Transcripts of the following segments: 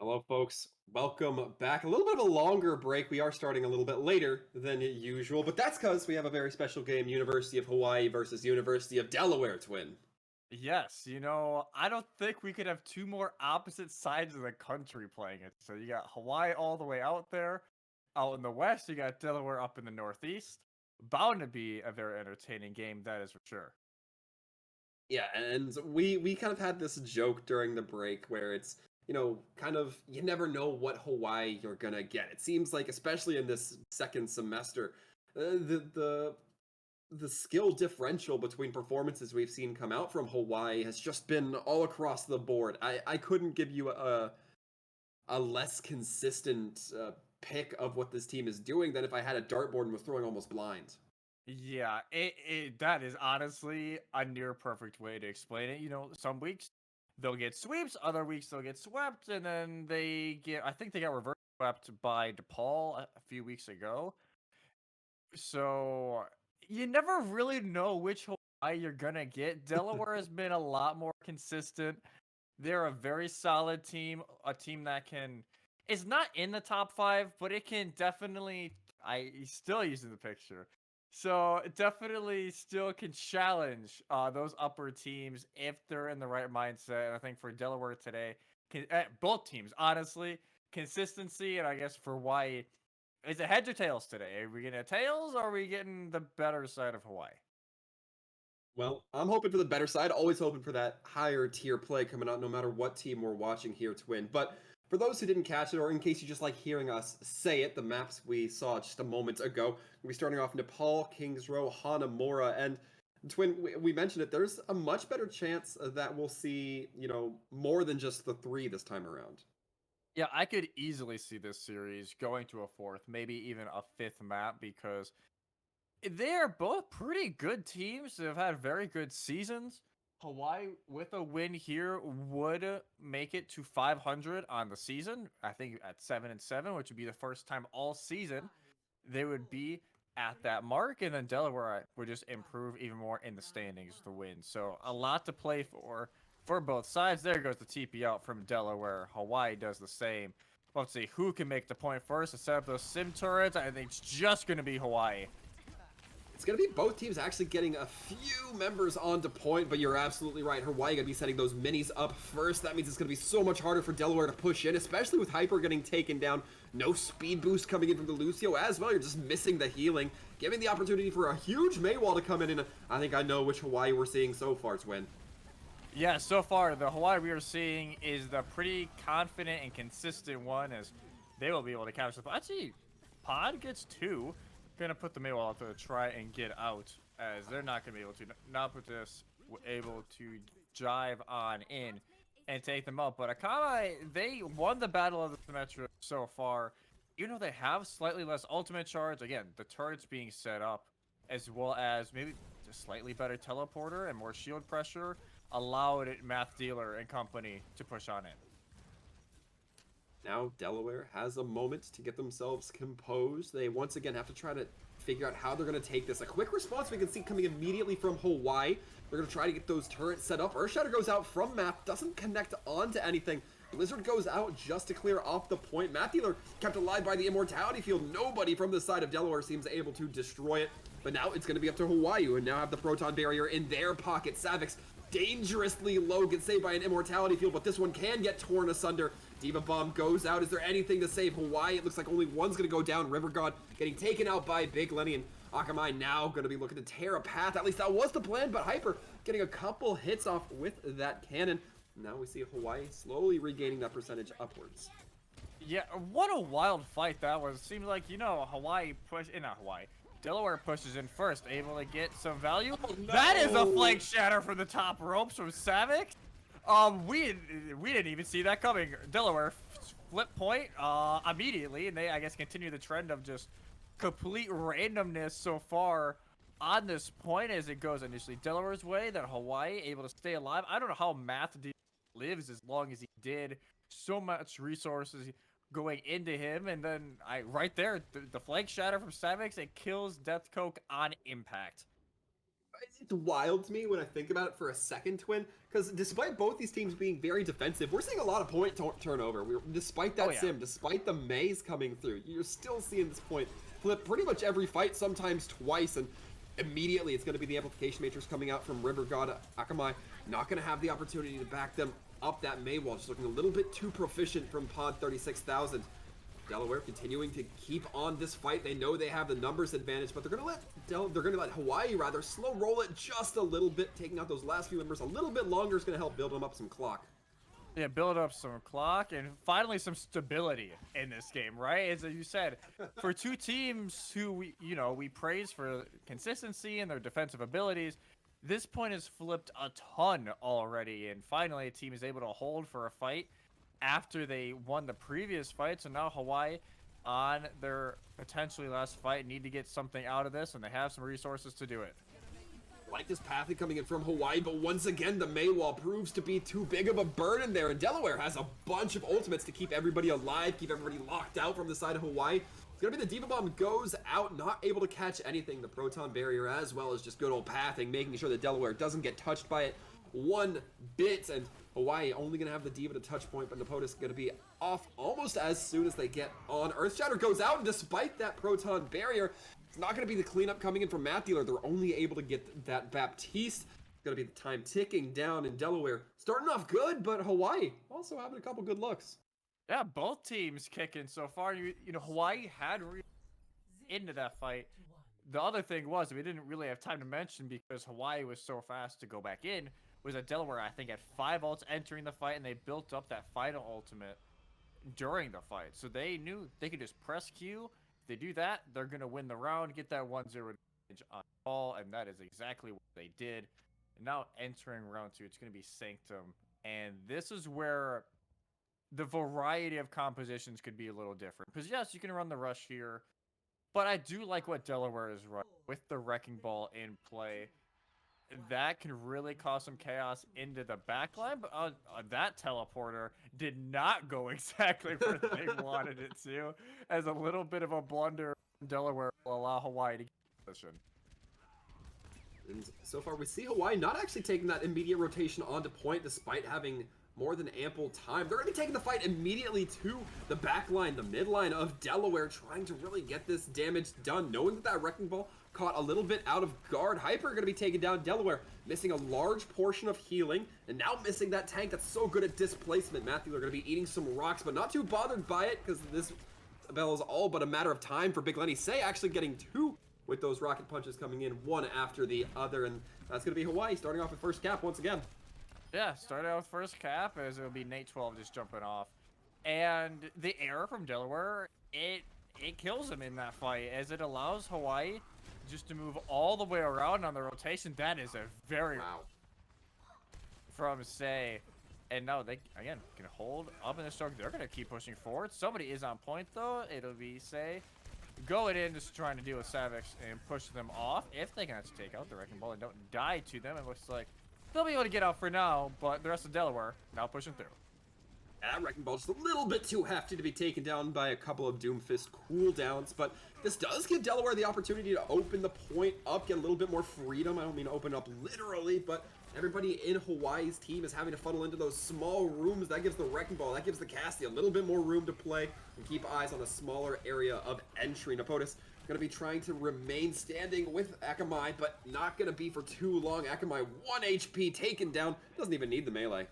Hello, folks. Welcome back. A little bit of a longer break. We are starting a little bit later than usual, but that's because we have a very special game, University of Hawaii versus University of Delaware Twin. Yes, I don't think we could have two more opposite sides of the country playing it. So you got Hawaii all the way out there. Out in the west, you got Delaware up in the northeast. Bound to be a very entertaining game, that is for sure. Yeah, and we kind of had this joke during the break where it's, kind of you never know what Hawaii you're gonna get. It seems like, especially in this second semester, the skill differential between performances we've seen come out from Hawaii has just been all across the board. I couldn't give you a less consistent pick of what this team is doing than if I had a dartboard and was throwing almost blind. Yeah, that is honestly a near perfect way to explain it. Some weeks they'll get sweeps, other weeks they'll get swept, and then I think they got reverse swept by DePaul a few weeks ago. So you never really know which Hawaii you're gonna get. Delaware has been a lot more consistent. They're a very solid team, a team that is not in the top five, but it can definitely. He's still using the picture, so it definitely still can challenge those upper teams if they're in the right mindset. And I think for Delaware today, both teams, honestly, consistency, and I guess for Hawaii. Is it heads or tails today? Are we getting a tails or are we getting the better side of Hawaii? Well, I'm hoping for the better side, always hoping for that higher tier play coming out no matter what team we're watching here to win. But for those who didn't catch it, or in case you just like hearing us say it, the maps we saw just a moment ago, we'll be starting off Nepal, Kings Row, Hanamura, and Twin, we mentioned it, there's a much better chance that we'll see, more than just the three this time around. Yeah, I could easily see this series going to a fourth, maybe even a fifth map because they are both pretty good teams that have had very good seasons. Hawaii, with a win here, would make it to 500 on the season. I think at 7-7, which would be the first time all season they would be at that mark. And then Delaware would just improve even more in the standings with the win. So a lot to play for both sides. There goes the TP out from Delaware. Hawaii does the same. Let's see who can make the point first to set up those sim turrets. I think it's just going to be Hawaii. It's going to be both teams actually getting a few members onto point, but you're absolutely right. Hawaii going to be setting those minis up first. That means it's going to be so much harder for Delaware to push in, especially with Hyper getting taken down. No speed boost coming in from the Lucio as well. You're just missing the healing, giving the opportunity for a huge Maywall to come in. And I think I know which Hawaii we're seeing so far, Twin. Yeah, so far, the Hawaii we are seeing is the pretty confident and consistent one as they will be able to capture the... Actually, Pod gets two. Gonna put the Maywall out to try and get out as they're not gonna be able to. Not put this able to drive on in and take them out. But Akama, they won the battle of the semester so far. Even though they have slightly less ultimate charge, again, the turrets being set up, as well as maybe just slightly better teleporter and more shield pressure, allowed Math Dealer and company to push on in. Now Delaware has a moment to get themselves composed. They once again have to try to figure out how they're going to take this. A quick response we can see coming immediately from Hawaii. They're going to try to get those turrets set up. Earthshatter goes out from Math, doesn't connect onto anything. Lizard goes out just to clear off the point. Math Dealer kept alive by the Immortality Field. Nobody from the side of Delaware seems able to destroy it. But now it's going to be up to Hawaii, who now have the Proton Barrier in their pocket. Savix dangerously low, gets saved by an Immortality Field, but this one can get torn asunder. Diva Bomb goes out. Is there anything to save Hawaii? It looks like only one's going to go down. River God getting taken out by Big Lenny, and Akamai now going to be looking to tear a path. At least that was the plan, but Hyper getting a couple hits off with that cannon. Now we see Hawaii slowly regaining that percentage upwards. Yeah, what a wild fight that was. Seems like, Hawaii not Hawaii. Delaware pushes in first, able to get some value. Oh, no. That is a flank shatter from the top ropes from Savik. We didn't even see that coming. Delaware flip point immediately, and they, I guess, continue the trend of just complete randomness so far on this point as it goes initially Delaware's way, then Hawaii able to stay alive. I don't know how Math lives as long as he did. So much resources going into him, and then right there, the flank shatter from Savix, it kills Death Coke on impact. It's wild to me when I think about it for a second, Twin, because despite both these teams being very defensive, we're seeing a lot of point turnover. Despite that sim, despite the maze coming through, you're still seeing this point flip pretty much every fight, sometimes twice, and immediately it's going to be the amplification matrix coming out from River God Akamai. Not going to have the opportunity to back them up that May wall, just looking a little bit too proficient from Pod 36,000. Delaware continuing to keep on this fight. They know they have the numbers advantage, but they're gonna let Hawaii rather slow roll it just a little bit, taking out those last few members a little bit longer is gonna help build them up some clock. Yeah, build up some clock and finally some stability in this game, right? As you said, for two teams who we praise for consistency and their defensive abilities, this point has flipped a ton already, and finally a team is able to hold for a fight after they won the previous fight. So now Hawaii, on their potentially last fight, need to get something out of this, and they have some resources to do it. Like this Pathy coming in from Hawaii, but once again the May wall proves to be too big of a burden there, and Delaware has a bunch of ultimates to keep everybody alive, keep everybody locked out from the side of Hawaii. It's gonna be the Diva Bomb goes out, not able to catch anything. The Proton Barrier, as well as just good old pathing, making sure that Delaware doesn't get touched by it one bit, and Hawaii only gonna have the Diva to touch point, but Napota's gonna be off almost as soon as they get on. Earthshatter goes out, and despite that Proton Barrier, it's not gonna be the cleanup coming in from Math Dealer. They're only able to get that Baptiste. It's gonna be the time ticking down in Delaware. Starting off good, but Hawaii also having a couple good looks. Yeah, both teams kicking so far. Hawaii had into that fight. The other thing was, we didn't really have time to mention because Hawaii was so fast to go back in, was that Delaware, I think, had 5 ults entering the fight, and they built up that final ultimate during the fight. So they knew they could just press Q. If they do that, they're going to win the round, get that 1-0 advantage on ball, and that is exactly what they did. And now entering round 2, it's going to be Sanctum. And this is where the variety of compositions could be a little different. Because, yes, you can run the rush here, but I do like what Delaware is running with the Wrecking Ball in play. That can really cause some chaos into the backline, but that teleporter did not go exactly where they wanted it to, as a little bit of a blunder. Delaware will allow Hawaii to get position. And so far we see Hawaii not actually taking that immediate rotation onto point despite having more than ample time. They're going to be taking the fight immediately to the back line, the mid line of Delaware, trying to really get this damage done, knowing that that Wrecking Ball caught a little bit out of guard. Hyper going to be taken down. Delaware missing a large portion of healing, and now missing that tank that's so good at displacement. Matthew are going to be eating some rocks, but not too bothered by it, because this battle is all but a matter of time for Big Lenny Say actually getting 2 with those rocket punches coming in one after the other, and that's going to be Hawaii starting off with first cap once again. Yeah, started out with first cap, as it'll be Nate 12 just jumping off. And the error from Delaware, it kills him in that fight, as it allows Hawaii just to move all the way around on the rotation. That is a very from Say. And now they, again, can hold up in the stroke. They're going to keep pushing forward. Somebody is on point, though. It'll be Say going in, just trying to deal with Savix and push them off. If they can actually take out the Wrecking Ball and don't die to them, it looks like they'll be able to get out for now, but the rest of Delaware now pushing through. That Wrecking Ball just a little bit too hefty to be taken down by a couple of Doomfist cooldowns, but this does give Delaware the opportunity to open the point up, get a little bit more freedom. I don't mean open up literally, but everybody in Hawaii's team is having to funnel into those small rooms. That gives the Wrecking Ball, that gives the Cassie a little bit more room to play and keep eyes on a smaller area of entry. Napotis going to be trying to remain standing with Akamai, but not going to be for too long. Akamai 1 HP taken down, doesn't even need the melee.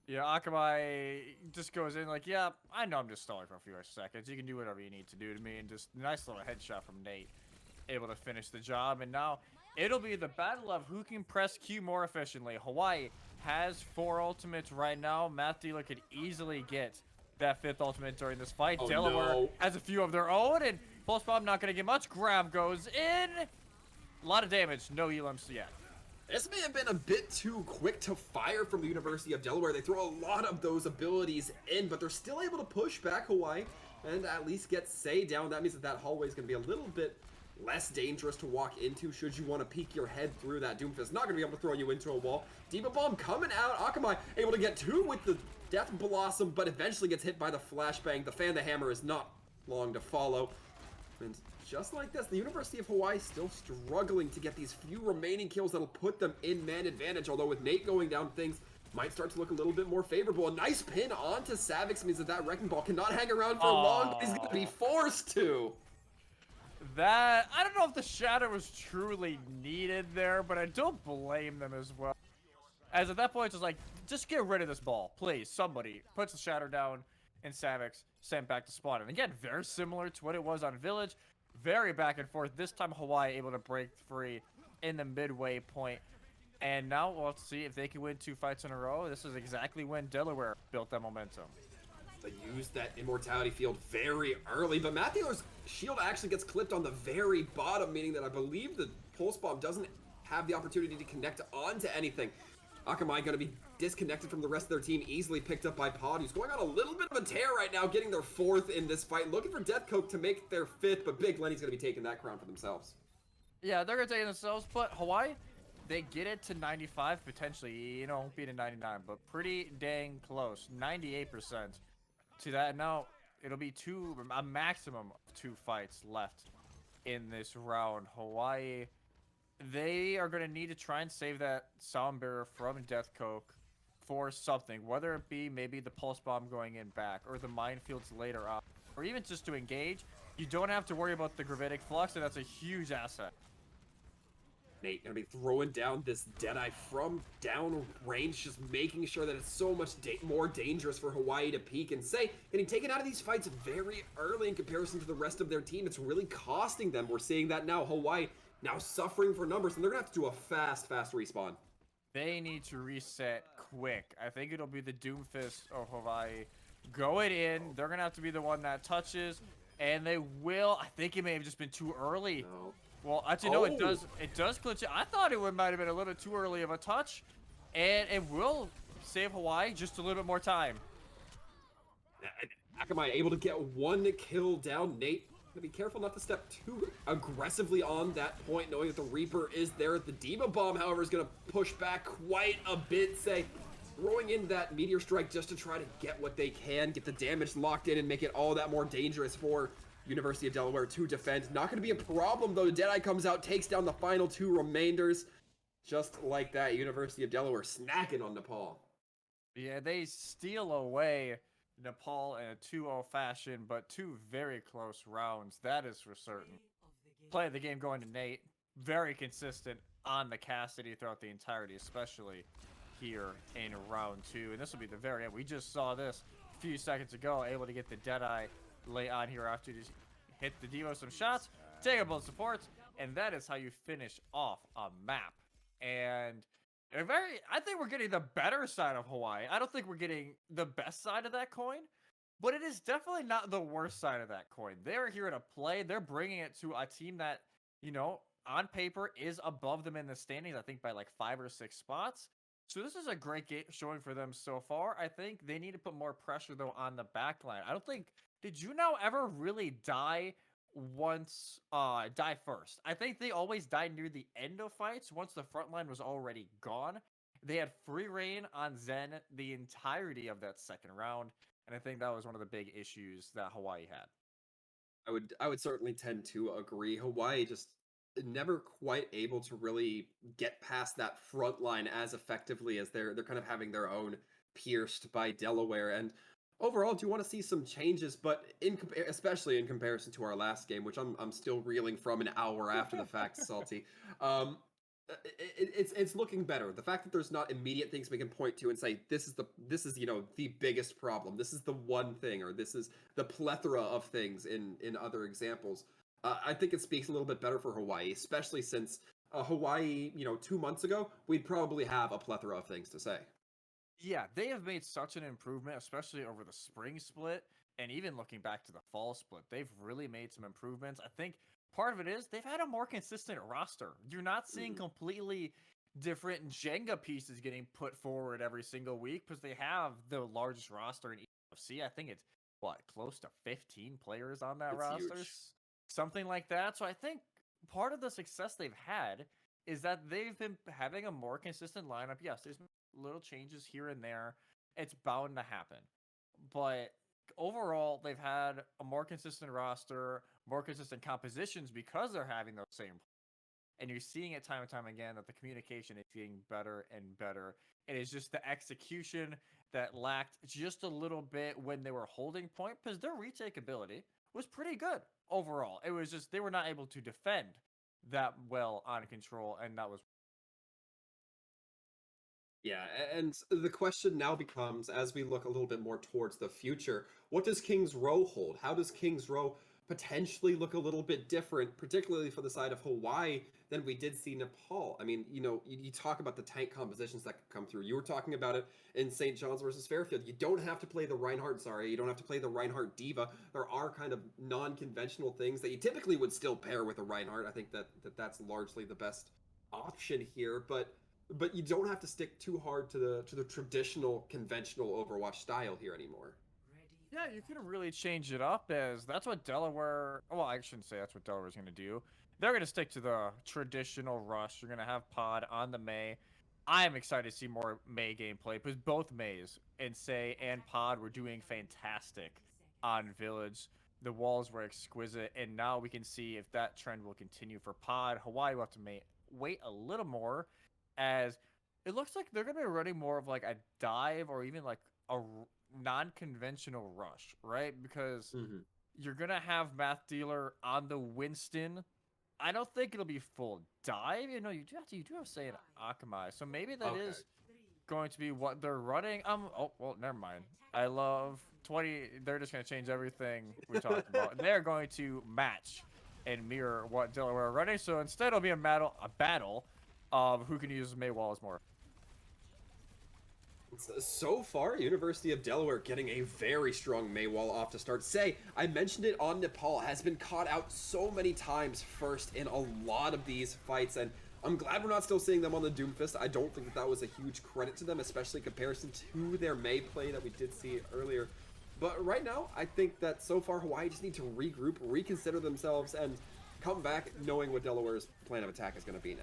Yeah, Akamai just goes in like, yeah, I know I'm just stalling for a few seconds. You can do whatever you need to do to me. And just nice little headshot from Nate. Able to finish the job. And now it'll be the battle of who can press Q more efficiently. Hawaii has 4 ultimates right now. Math Dealer could easily get that 5th ultimate during this fight. Oh, Delaware no. has a few of their own. And Pulse Bomb not going to get much. Grab goes in. A lot of damage. No elims yet. This may have been a bit too quick to fire from the University of Delaware. They throw a lot of those abilities in, but they're still able to push back Hawaii and at least get Say down. That means that that hallway is going to be a little bit less dangerous to walk into should you want to peek your head through that Doomfist. Not going to be able to throw you into a wall. Diva Bomb coming out. Akamai able to get 2 with the Death Blossom, but eventually gets hit by the Flashbang. The Fan the Hammer is not long to follow. And just like this, the University of Hawaii still struggling to get these few remaining kills that'll put them in man advantage. Although with Nate going down, things might start to look a little bit more favorable. A nice pin onto Savix means that Wrecking Ball cannot hang around for long, but he's going to be forced to. That, I don't know if the shadow was truly needed there, but I don't blame them as well. As at that point, it's like, just get rid of this ball, please. Somebody puts the shadow down, and Savix sent back to spawn. And again, very similar to what it was on Village. Very back and forth. This time, Hawaii able to break free in the midway point. And now we'll see if they can win 2 fights in a row. This is exactly when Delaware built that momentum. They used that immortality field very early, but Matthew's shield actually gets clipped on the very bottom, meaning that I believe the pulse bomb doesn't have the opportunity to connect onto anything. Akamai going to be disconnected from the rest of their team, easily picked up by Pod, who's going on a little bit of a tear right now, getting their 4th in this fight, looking for Death Coke to make their 5th, but Big Lenny's going to be taking that crown for themselves. Yeah, they're going to take it themselves, but Hawaii, they get it to 95, potentially, you know, beat a 99, but pretty dang close, 98% to that. Now, it'll be a maximum of 2 fights left in this round. Hawaii, they are going to need to try and save that sound barrier from Death Coke for something, whether it be maybe the pulse bomb going in back or the minefields later on, or even just to engage. You don't have to worry about the gravitic flux, and that's a huge asset. Nate gonna be throwing down this Deadeye from down range, just making sure that it's so much more dangerous for Hawaii to peek and say, getting taken out of these fights very early in comparison to the rest of their team. It's really costing them. We're seeing that now. Hawaii now suffering for numbers, and they're gonna have to do a fast respawn. They need to reset quick. I think it'll be the Doomfist of Hawaii going in. They're gonna have to be the one that touches, and they will. I think it may have just been too early. No. Well, actually, no, it does glitch. I thought it might have been a little too early of a touch, and it will save Hawaii just a little bit more time. Akamai able to get 1 kill down. Nate gonna be careful not to step too aggressively on that point, knowing that the Reaper is there. The Diva Bomb, however, is gonna push back quite a bit, throwing in that Meteor Strike just to try to get what they can, get the damage locked in, and make it all that more dangerous for University of Delaware to defend. Not going to be a problem, though. Deadeye comes out, takes down the final 2 remainders. Just like that, University of Delaware snacking on Nepal. Yeah, they steal away Nepal in a 2-0 fashion, but 2 very close rounds. That is for certain. Play the game going to Nate. Very consistent on the Cassidy throughout the entirety, especially here in round 2. And this will be the very end. We just saw this a few seconds ago, able to get the Deadeye lay on here after you just hit the Devo some shots, take up both supports, and that is how you finish off a map. And I think we're getting the better side of Hawaii. I don't think we're getting the best side of that coin, but it is definitely not the worst side of that coin. They're here to play. They're bringing it to a team that, you know, on paper is above them in the standings, I think by like 5 or 6 spots. So this is a great game showing for them so far. I think they need to put more pressure, though, on the back line. I don't think... Did you now ever really die first? I think they always died near the end of fights once the front line was already gone. They had free reign on Zen the entirety of that second round, and I think that was one of the big issues that Hawaii had. I would certainly tend to agree. Hawaii just never quite able to really get past that front line as effectively as they're kind of having their own pierced by Delaware. And overall, do you want to see some changes, but especially in comparison to our last game, which I'm still reeling from an hour after the fact, Salty. It's looking better. The fact that there's not immediate things we can point to and say this is you know, the biggest problem. This is the one thing, or this is the plethora of things in other examples. I think it speaks a little bit better for Hawaii, especially since Hawaii, you know, 2 months ago, we'd probably have a plethora of things to say. Yeah, they have made such an improvement, especially over the spring split, and even looking back to the fall split. They've really made some improvements. I think part of it is they've had a more consistent roster. You're not seeing completely different Jenga pieces getting put forward every single week because they have the largest roster in EGFC. I think it's, close to 15 players on that roster? Huge. Something like that. So I think part of the success they've had is that they've been having a more consistent lineup. Yes, there's little changes here and there. It's bound to happen. But overall, they've had a more consistent roster, more consistent compositions because they're having those same. And you're seeing it time and time again that the communication is getting better and better. It is just the execution that lacked just a little bit when they were holding point, because their retake ability was pretty good overall. It was just they were not able to defend that well on control, and that was. Yeah, and the question now becomes, as we look a little bit more towards the future, what does King's Row hold? How does King's Row potentially look a little bit different, particularly for the side of Hawaii, than we did see Nepal? I mean, you talk about the tank compositions that could come through. You were talking about it in St. John's versus Fairfield. You don't have to play the Reinhardt Zarya. You don't have to play the Reinhardt Diva. There are kind of non-conventional things that you typically would still pair with a Reinhardt. I think that's largely the best option here, but you don't have to stick too hard to the traditional conventional Overwatch style here anymore. Yeah, you can really change it up, as that's what Delaware. Well, I shouldn't say that's what Delaware's going to do. They're going to stick to the traditional rush. You're going to have Pod on the Mei. I am excited to see more Mei gameplay, because both Meis, Say and Pod, were doing fantastic on Village. The walls were exquisite, and now we can see if that trend will continue for Pod. Hawaii will have to wait a little more, as it looks like they're going to be running more of like a dive or even like a non-conventional rush, right? Because you're going to have Math Dealer on the Winston. I don't think it'll be full dive. You do have say in Akamai, so maybe that is going to be what they're running. Oh, well, never mind. I love 20. They're just going to change everything we talked about. They're going to match and mirror what Delaware are running. So instead, it'll be a battle of who can use Mei walls more. So far, University of Delaware getting a very strong Mei wall off to start. I mentioned it on Nepal, has been caught out so many times first in a lot of these fights, and I'm glad we're not still seeing them on the Doomfist. I don't think that was a huge credit to them, especially in comparison to their Mei play that we did see earlier. But right now, I think that so far Hawaii just need to regroup, reconsider themselves, and come back knowing what Delaware's plan of attack is going to be now.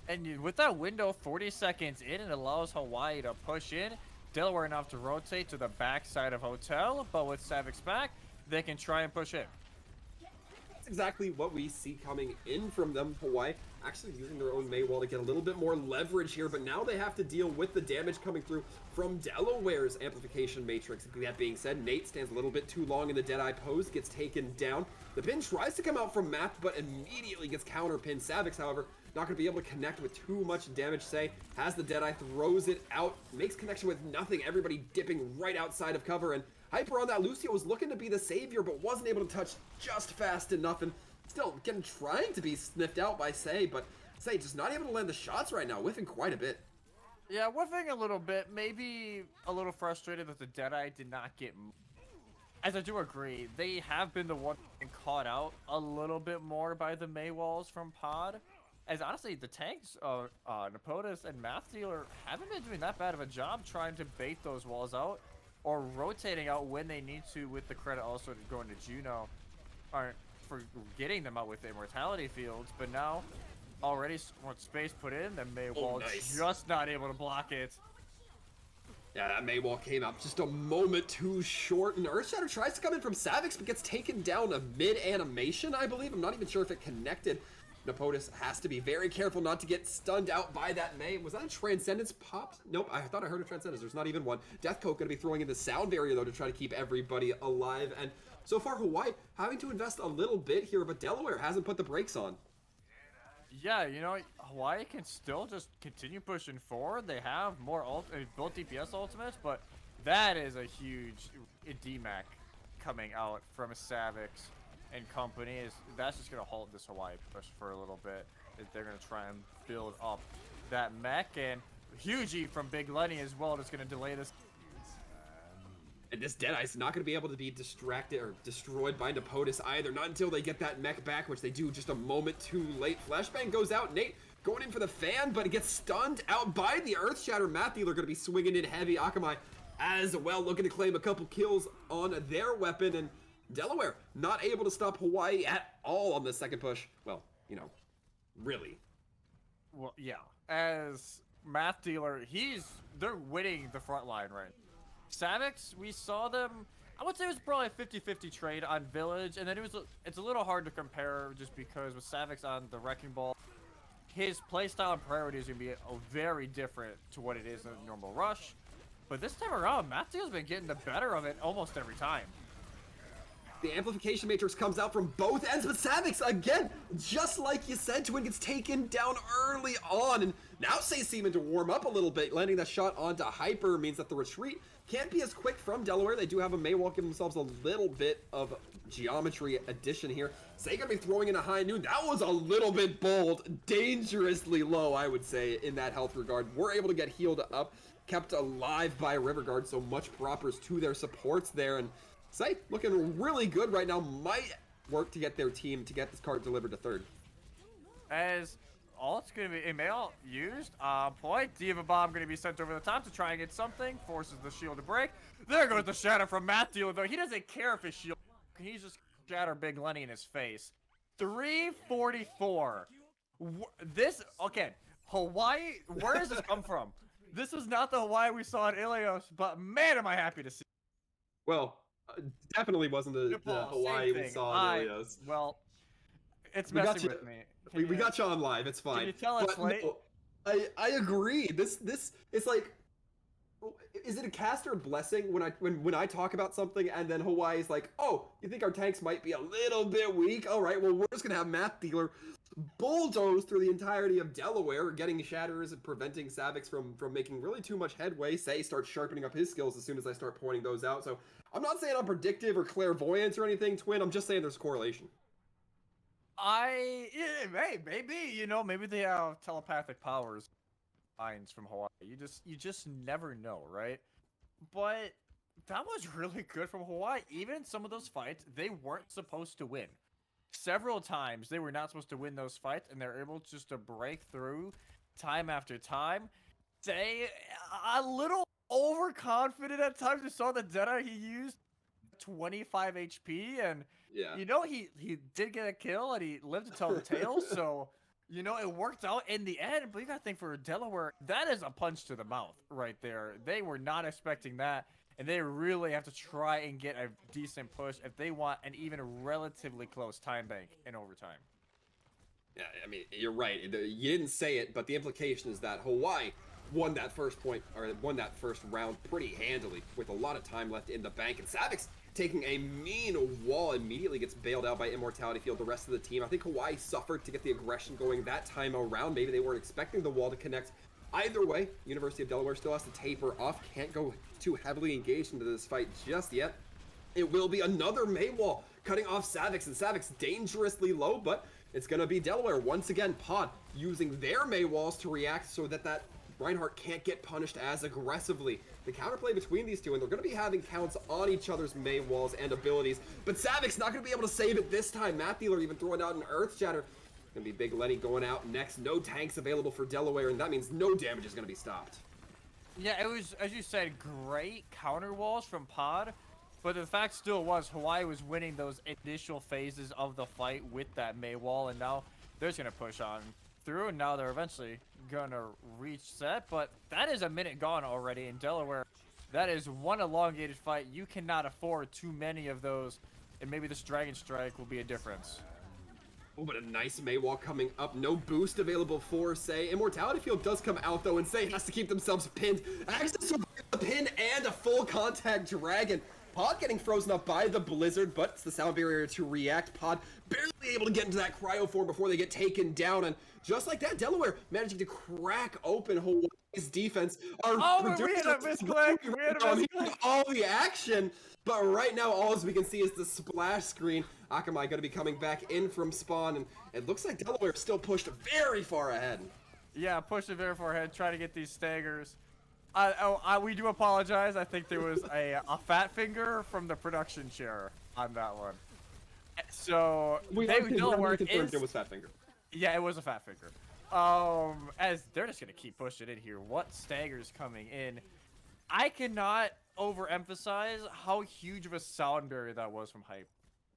And with that window 40 seconds in, it allows Hawaii to push in. Delaware enough to rotate to the backside of Hotel, but with Savic's back, they can try and push in. That's exactly what we see coming in from them. Hawaii actually using their own Mei wall to get a little bit more leverage here, but now they have to deal with the damage coming through from Delaware's amplification matrix. That being said, Nate stands a little bit too long in the Deadeye pose, gets taken down. The pin tries to come out from Math, but immediately gets counter-pinned. Savix, however, not going to be able to connect with too much damage. Has the Deadeye, throws it out, makes connection with nothing. Everybody dipping right outside of cover, and Hyper on that Lucio was looking to be the savior, but wasn't able to touch just fast enough, and still trying to be sniffed out by but just not able to land the shots right now, whiffing quite a bit. Yeah, whiffing a little bit, maybe a little frustrated that the Deadeye did not get. As I do agree, they have been the one getting caught out a little bit more by the Mei walls from Pod. As honestly, the tanks, Napotis and Math Dealer haven't been doing that bad of a job trying to bait those walls out or rotating out when they need to, with the credit also to going to Juno for getting them out with the immortality fields. But now, already what space put in, the Mei wall just not able to block it. Yeah, that Mei wall came out just a moment too short, and Earthshatter tries to come in from Savix, but gets taken down a mid-animation, I believe. I'm not even sure if it connected. Napotis has to be very careful not to get stunned out by that Mei. Was that a Transcendence popped? Nope, I thought I heard a Transcendence. There's not even one. Deathcoat going to be throwing in the sound barrier, though, to try to keep everybody alive. And so far, Hawaii having to invest a little bit here, but Delaware hasn't put the brakes on. Yeah, Hawaii can still just continue pushing forward. They have more both DPS ultimates, but that is a huge DMAC coming out from Savix and company. That's just going to halt this Hawaii push for a little bit. They're going to try and build up that mech, and huge E from Big Lenny as well, that's going to delay this. And this Deadeye's not going to be able to be distracted or destroyed by Napotis either. Not until they get that mech back, which they do just a moment too late. Flashbang goes out. Nate going in for the fan, but it gets stunned out by the Earthshatter. Math Dealer going to be swinging in heavy. Akamai as well, looking to claim a couple kills on their weapon. And Delaware not able to stop Hawaii at all on the second push. Well, really. Well, yeah. As Math Dealer, they're winning the front line, right? Savix, we saw them I would say it was probably a 50-50 trade on Village, and then it's a little hard to compare just because with Savix on the Wrecking Ball, his playstyle and priority is going to be very different to what it is in a normal rush. But this time around, Matthew's been getting the better of it almost every time. The amplification matrix comes out from both ends, but Savix, again, just like you said, Twin gets taken down early on, and now Say seeming to warm up a little bit. Landing that shot onto Hyper means that the retreat can't be as quick from Delaware. They do have a Maywall, give themselves a little bit of geometry addition here. Say gonna be throwing in a high noon. That was a little bit bold, dangerously low, I would say, in that health regard. We're able to get healed up, kept alive by River Guard, so much propers to their supports there, and Say looking really good right now. Might work to get their team to get this card delivered to third. As all it's going to be a mail used. Point. Diva Bomb going to be sent over the top to try and get something. Forces the shield to break. There goes the shatter from Matthew, though. He doesn't care if his shield. He's just shatter Big Lenny in his face. 344. This, okay. Hawaii, where does this come from? This was not the Hawaii we saw in Ilios, but man, am I happy to see. Well, definitely wasn't the Hawaii we saw in Ilios. Well, it's messing with me. We got you on live. It's fine. Can you tell it's late? No, I agree. This it's like, is it a cast or a blessing when I talk about something and then Hawaii's like, oh, you think our tanks might be a little bit weak? All right, well, we're just gonna have Math Dealer bulldoze through the entirety of Delaware, getting shatters and preventing Savix from making really too much headway. Say starts sharpening up his skills as soon as I start pointing those out. So I'm not saying I'm predictive or clairvoyant or anything, Twin. I'm just saying there's correlation. Maybe, you know, maybe they have telepathic powers, minds from Hawaii. You just never know, right? But that was really good from Hawaii. Even in some of those fights, they weren't supposed to win. Several times they were not supposed to win those fights, and they're able just to break through time after time. They a little overconfident at times. You saw the Deadeye he used 25 HP, and yeah, you know he did get a kill and he lived to tell the tale. So you know it worked out in the end. But you got to think for Delaware, that is a punch to the mouth right there. They were not expecting that. And they really have to try and get a decent push if they want an even relatively close time bank in overtime. Yeah, I mean, you're right. You didn't say it, but the implication is that Hawaii won that first point, or won that first round pretty handily with a lot of time left in the bank. And Savix taking a mean wall immediately gets bailed out by Immortality Field. The rest of the team, I think Hawaii suffered to get the aggression going that time around. Maybe they weren't expecting the wall to connect. Either way, University of Delaware still has to taper off. Can't go too heavily engaged into this fight just yet. It will be another Maywall cutting off Savix, and Savix dangerously low, but it's going to be Delaware once again. Pod using their Maywalls to react so that Reinhardt can't get punished as aggressively. The counterplay between these two, and they're going to be having counts on each other's Maywalls and abilities, but Savix not going to be able to save it this time. Math Dealer even throwing out an Earth Shatter. Gonna be Big Lenny going out next. No tanks available for Delaware, and that means no damage is gonna be stopped. Yeah, it was, as you said, great counter walls from Pod, but the fact still was Hawaii was winning those initial phases of the fight with that May wall, and now they're just gonna push on through, and now they're eventually gonna reach set. But that is a minute gone already in Delaware. That is one elongated fight. You cannot afford too many of those, and maybe this Dragon Strike will be a difference. Oh, but a nice Maywall coming up. No boost available for Say. Immortality Field does come out, though, and Say has to keep themselves pinned. Access to the pin and a full contact Dragon. Pod getting frozen up by the Blizzard, but it's the sound barrier to react. Pod barely able to get into that cryo form before they get taken down. And just like that, Delaware managing to crack open Hawaii's defense. We had a misclick. All the action. But right now, all we can see is the splash screen. Akamai going to be coming back in from spawn, and it looks like Delaware is still pushed very far ahead. Yeah, pushed it very far ahead, trying to get these staggers. We do apologize. I think there was a fat finger from the production chair on that one. So Delaware is. It was fat finger. Yeah, it was a fat finger. As they're just gonna keep pushing it here. What staggers coming in? I cannot overemphasize how huge of a sound barrier that was from Hype.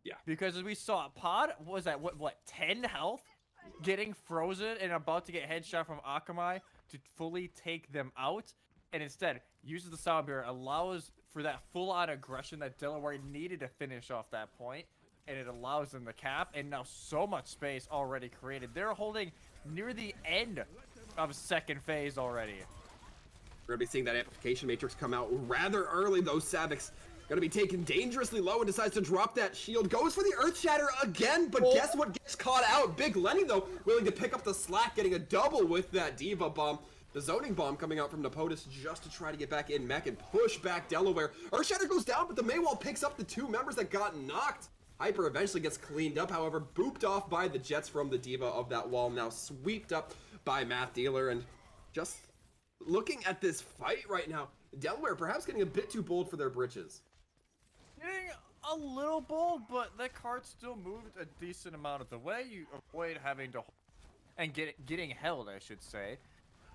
Yeah. Because as we saw, Pod was at what 10 health, getting frozen and about to get headshot from Akamai to fully take them out, and instead uses the sound barrier, allows for that full-on aggression that Delaware needed to finish off that point, and it allows them to cap, and now so much space already created. They're holding near the end of second phase already. We're going to be seeing that amplification matrix come out rather early, though. Savix going to be taken dangerously low and decides to drop that shield. Goes for the Earth Shatter again, but guess what gets caught out? Big Lenny, though, willing to pick up the slack, getting a double with that Diva Bomb. The zoning bomb coming out from Napotus just to try to get back in mech and push back Delaware. Earth Shatter goes down, but the Maywall picks up the 2 members that got knocked. Hyper eventually gets cleaned up, however, booped off by the Jets from the Diva of that wall, now sweeped up by Math Dealer. And just looking at this fight right now, Delaware perhaps getting a bit too bold for their britches. Getting a little bold, but that card still moved a decent amount of the way. You avoid having to and getting held, I should say,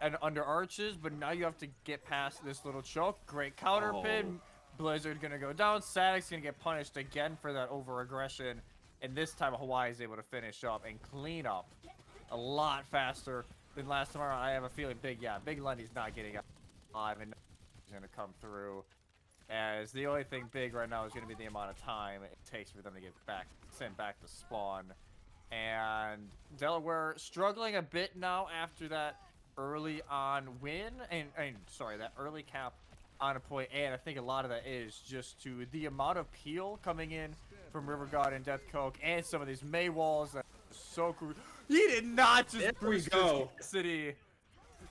and under arches. But now you have to get past this little choke. Great counter pin. Blizzard gonna go down. Sadic's gonna get punished again for that over aggression, and this time Hawaii is able to finish up and clean up a lot faster than last time around. I have a feeling Big Lenny's not getting up live, and he's gonna come through. As the only thing big right now is going to be the amount of time it takes for them to get sent back to spawn. And Delaware struggling a bit now after that early on win, and sorry, that early cap on a point. And I think a lot of that is just to the amount of peel coming in from River God and Death Coke, and some of these May walls that are so cool. He did not just boost his city.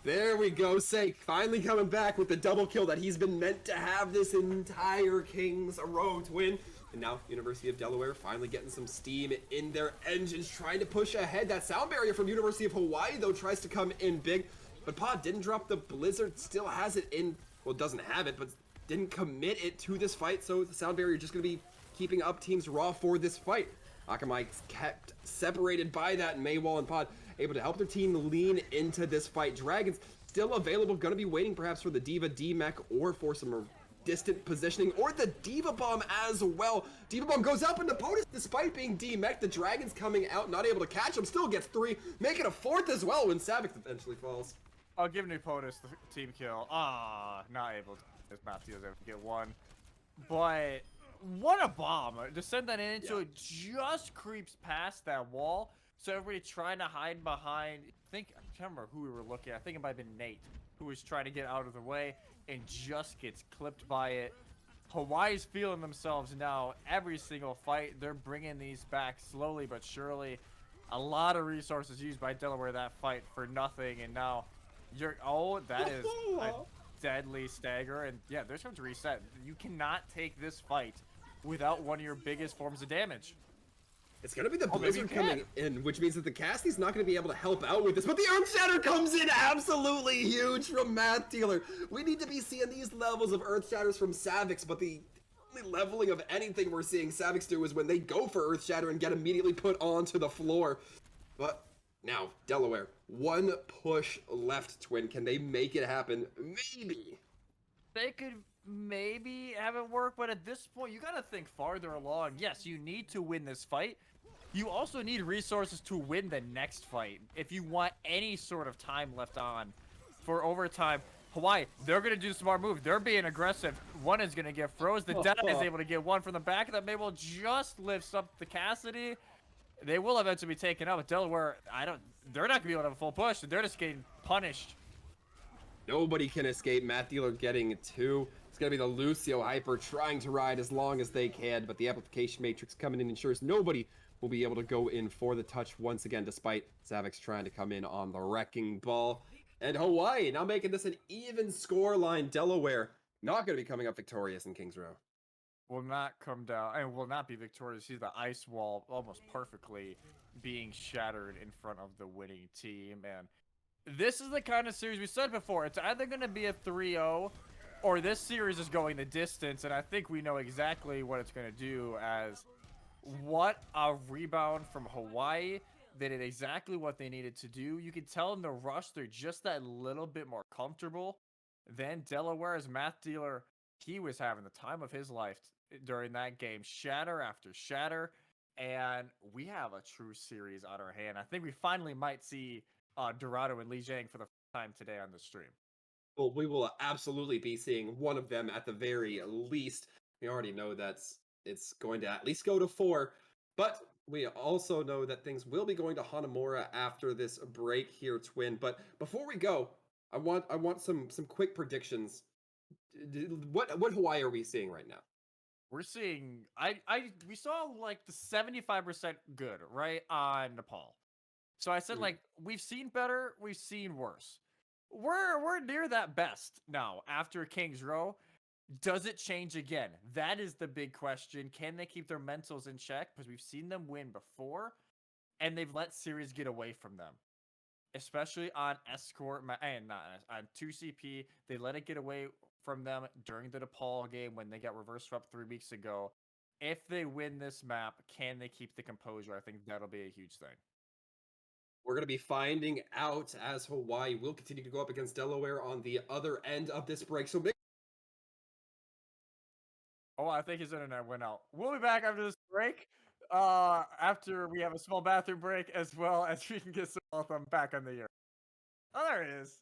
There we go, Sake finally coming back with the double kill that he's been meant to have this entire Kings Row to win. And now University of Delaware finally getting some steam in their engines, trying to push ahead. That sound barrier from University of Hawaii, though, tries to come in big. But Pod didn't drop the Blizzard, still has it in, well, doesn't have it, but didn't commit it to this fight. So the sound barrier just going to be keeping up Teams Raw for this fight. Akamai's kept separated by that, and Maywall and Pod able to help their team lean into this fight. Dragons still available, gonna be waiting perhaps for the Diva D-Mech or for some more distant positioning, or the Diva Bomb as well. Diva Bomb goes up, and Napotus, despite being D-Mech, the Dragons coming out, not able to catch him, still gets 3, making a 4th as well when Savix eventually falls. I'll give Napotus the team kill. Not able to. This Matthew was able to get 1. But what a bomb. To send that in, so it just creeps past that wall. So everybody trying to hide behind, I can't remember who we were looking at. I think it might have been Nate, who was trying to get out of the way and just gets clipped by it. Hawaii's feeling themselves now. Every single fight, they're bringing these back slowly but surely. A lot of resources used by Delaware that fight for nothing, and now that is a deadly stagger. And yeah, there's time to reset. You cannot take this fight without one of your biggest forms of damage. It's going to be the Blizzard coming in, which means that the Cassie's not going to be able to help out with this. But the Earth Shatter comes in absolutely huge from Math Dealer. We need to be seeing these levels of Earth Shatters from Savix, but the only leveling of anything we're seeing Savix do is when they go for Earth Shatter and get immediately put onto the floor. But now, Delaware, 1 push left, Twin. Can they make it happen? Maybe. They could maybe have it work, but at this point, you got to think farther along. Yes, you need to win this fight. You also need resources to win the next fight. If you want any sort of time left on for overtime, Hawaii, they're going to do a smart move. They're being aggressive. 1 is going to get froze. The Death is able to get 1 from the back. That maybe will just lifts up the Cassidy. They will eventually be taken out. But Delaware, they're not going to be able to have a full push. They're just getting punished. Nobody can escape. Math Dealer getting 2. It's going to be the Lucio Hyper trying to ride as long as they can, but the amplification matrix coming in ensures nobody will be able to go in for the touch once again, despite Savix trying to come in on the wrecking ball. And Hawaii now making this an even score line. Delaware not going to be coming up victorious in Kings Row. Will not come down and will not be victorious. See the ice wall almost perfectly being shattered in front of the winning team. And this is the kind of series we said before. It's either going to be a 3-0 or this series is going the distance. And I think we know exactly what it's going to do, as what a rebound from Hawaii. They did exactly what they needed to do. You could tell in the rush, they're just that little bit more comfortable than Delaware's Math Dealer. He was having the time of his life during that game, shatter after shatter. And we have a true series on our hand. I think we finally might see Dorado and Li Jiang for the first time today on the stream. Well, we will absolutely be seeing one of them at the very least. We already know it's going to at least go to 4, but we also know that things will be going to Hanamura after this break here, Twin. But before we go, I want some quick predictions. What Hawaii are we seeing right now? We're seeing we saw like the 75% good, right, on Nepal. So I said Mm. like we've seen better, we've seen worse. We're near that best now after King's Row. Does it change again? That is the big question. Can they keep their mentals in check? Because we've seen them win before, and they've let series get away from them, especially on Escort and not on 2CP. They let it get away from them during the DePaul game when they got reverse swept 3 weeks ago. If they win this map, can they keep the composure? I think that'll be a huge thing. We're going to be finding out as Hawaii will continue to go up against Delaware on the other end of this break. So make Oh, I think his internet went out. We'll be back after this break. After we have a small bathroom break, as well as we can get some of them back on the air. Oh, there it is.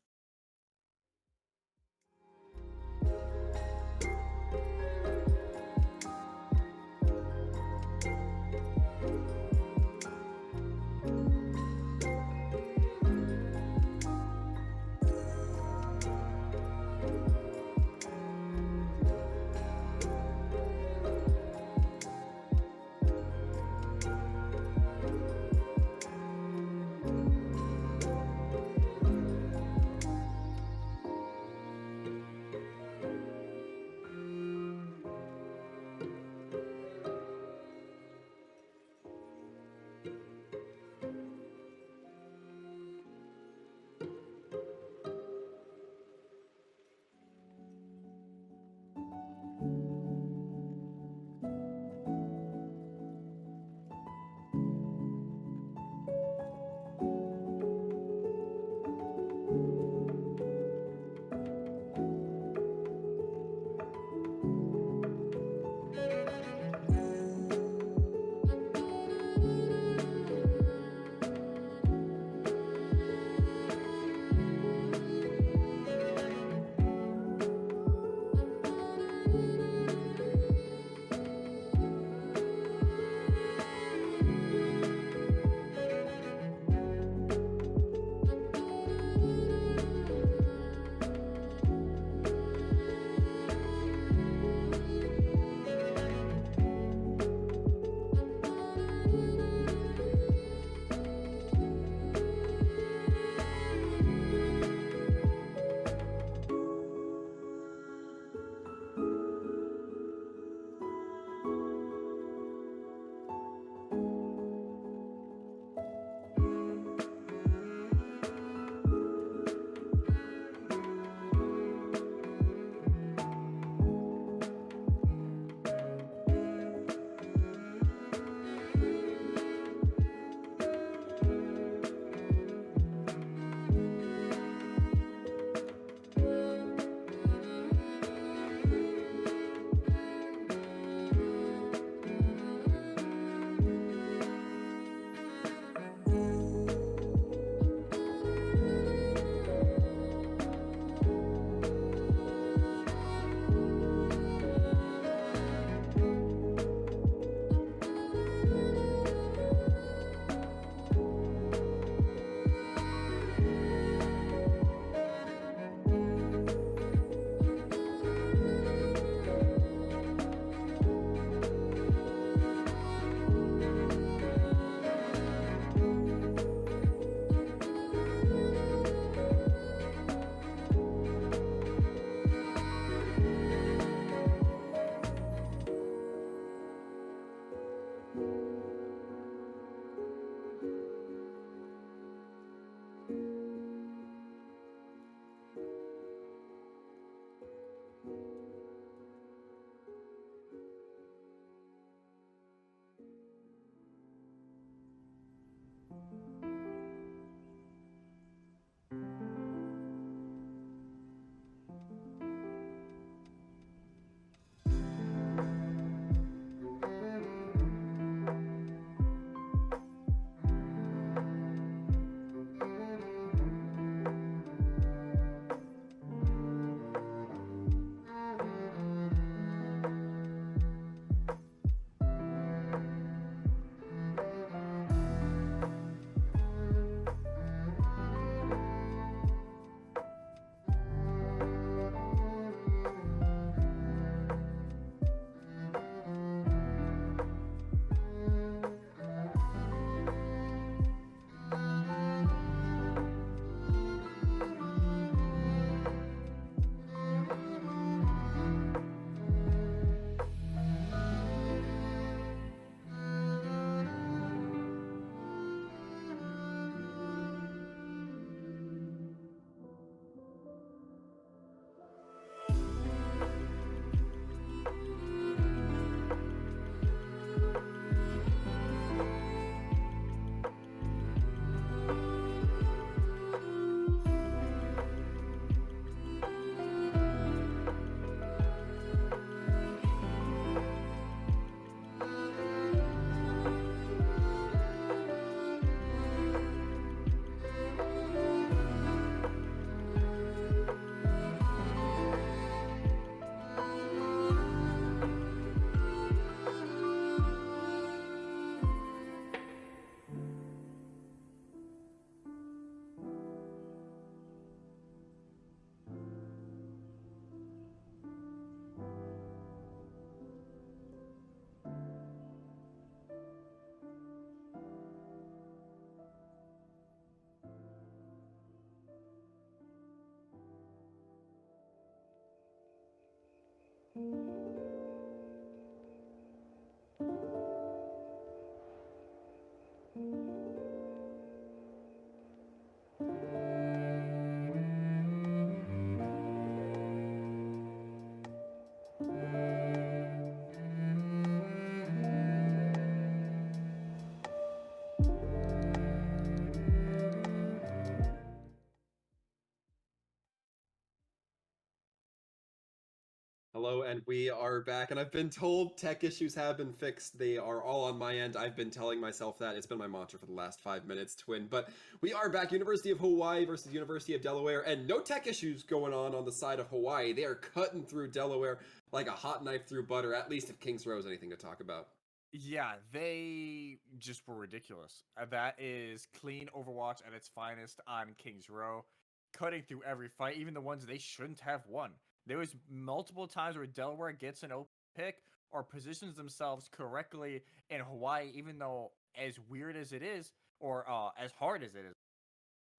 Hello, and we are back, and I've been told tech issues have been fixed. They are all on my end. I've been telling myself that. It's been my mantra for the last 5 minutes, Twin. But we are back. University of Hawaii versus University of Delaware, and no tech issues going on the side of Hawaii. They are cutting through Delaware like a hot knife through butter, at least if Kings Row is anything to talk about. Yeah, they just were ridiculous. That is clean Overwatch at its finest on Kings Row, cutting through every fight, even the ones they shouldn't have won. There was multiple times where Delaware gets an open pick or positions themselves correctly in Hawaii, even though as weird as it is, or as hard as it is,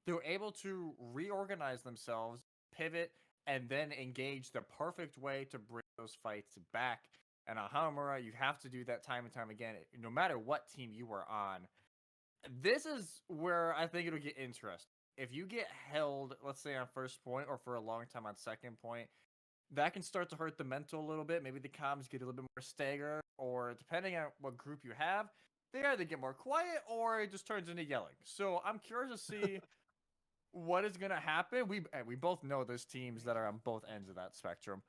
they're able to reorganize themselves, pivot, and then engage the perfect way to bring those fights back. And on Hanamura, you have to do that time and time again, no matter what team you are on. This is where I think it'll get interesting. If you get held, let's say on first point or for a long time on second point, that can start to hurt the mental a little bit. Maybe the comms get a little bit more staggered, or depending on what group you have, they either get more quiet or it just turns into yelling. So I'm curious to see what is going to happen. We both know there's teams that are on both ends of that spectrum.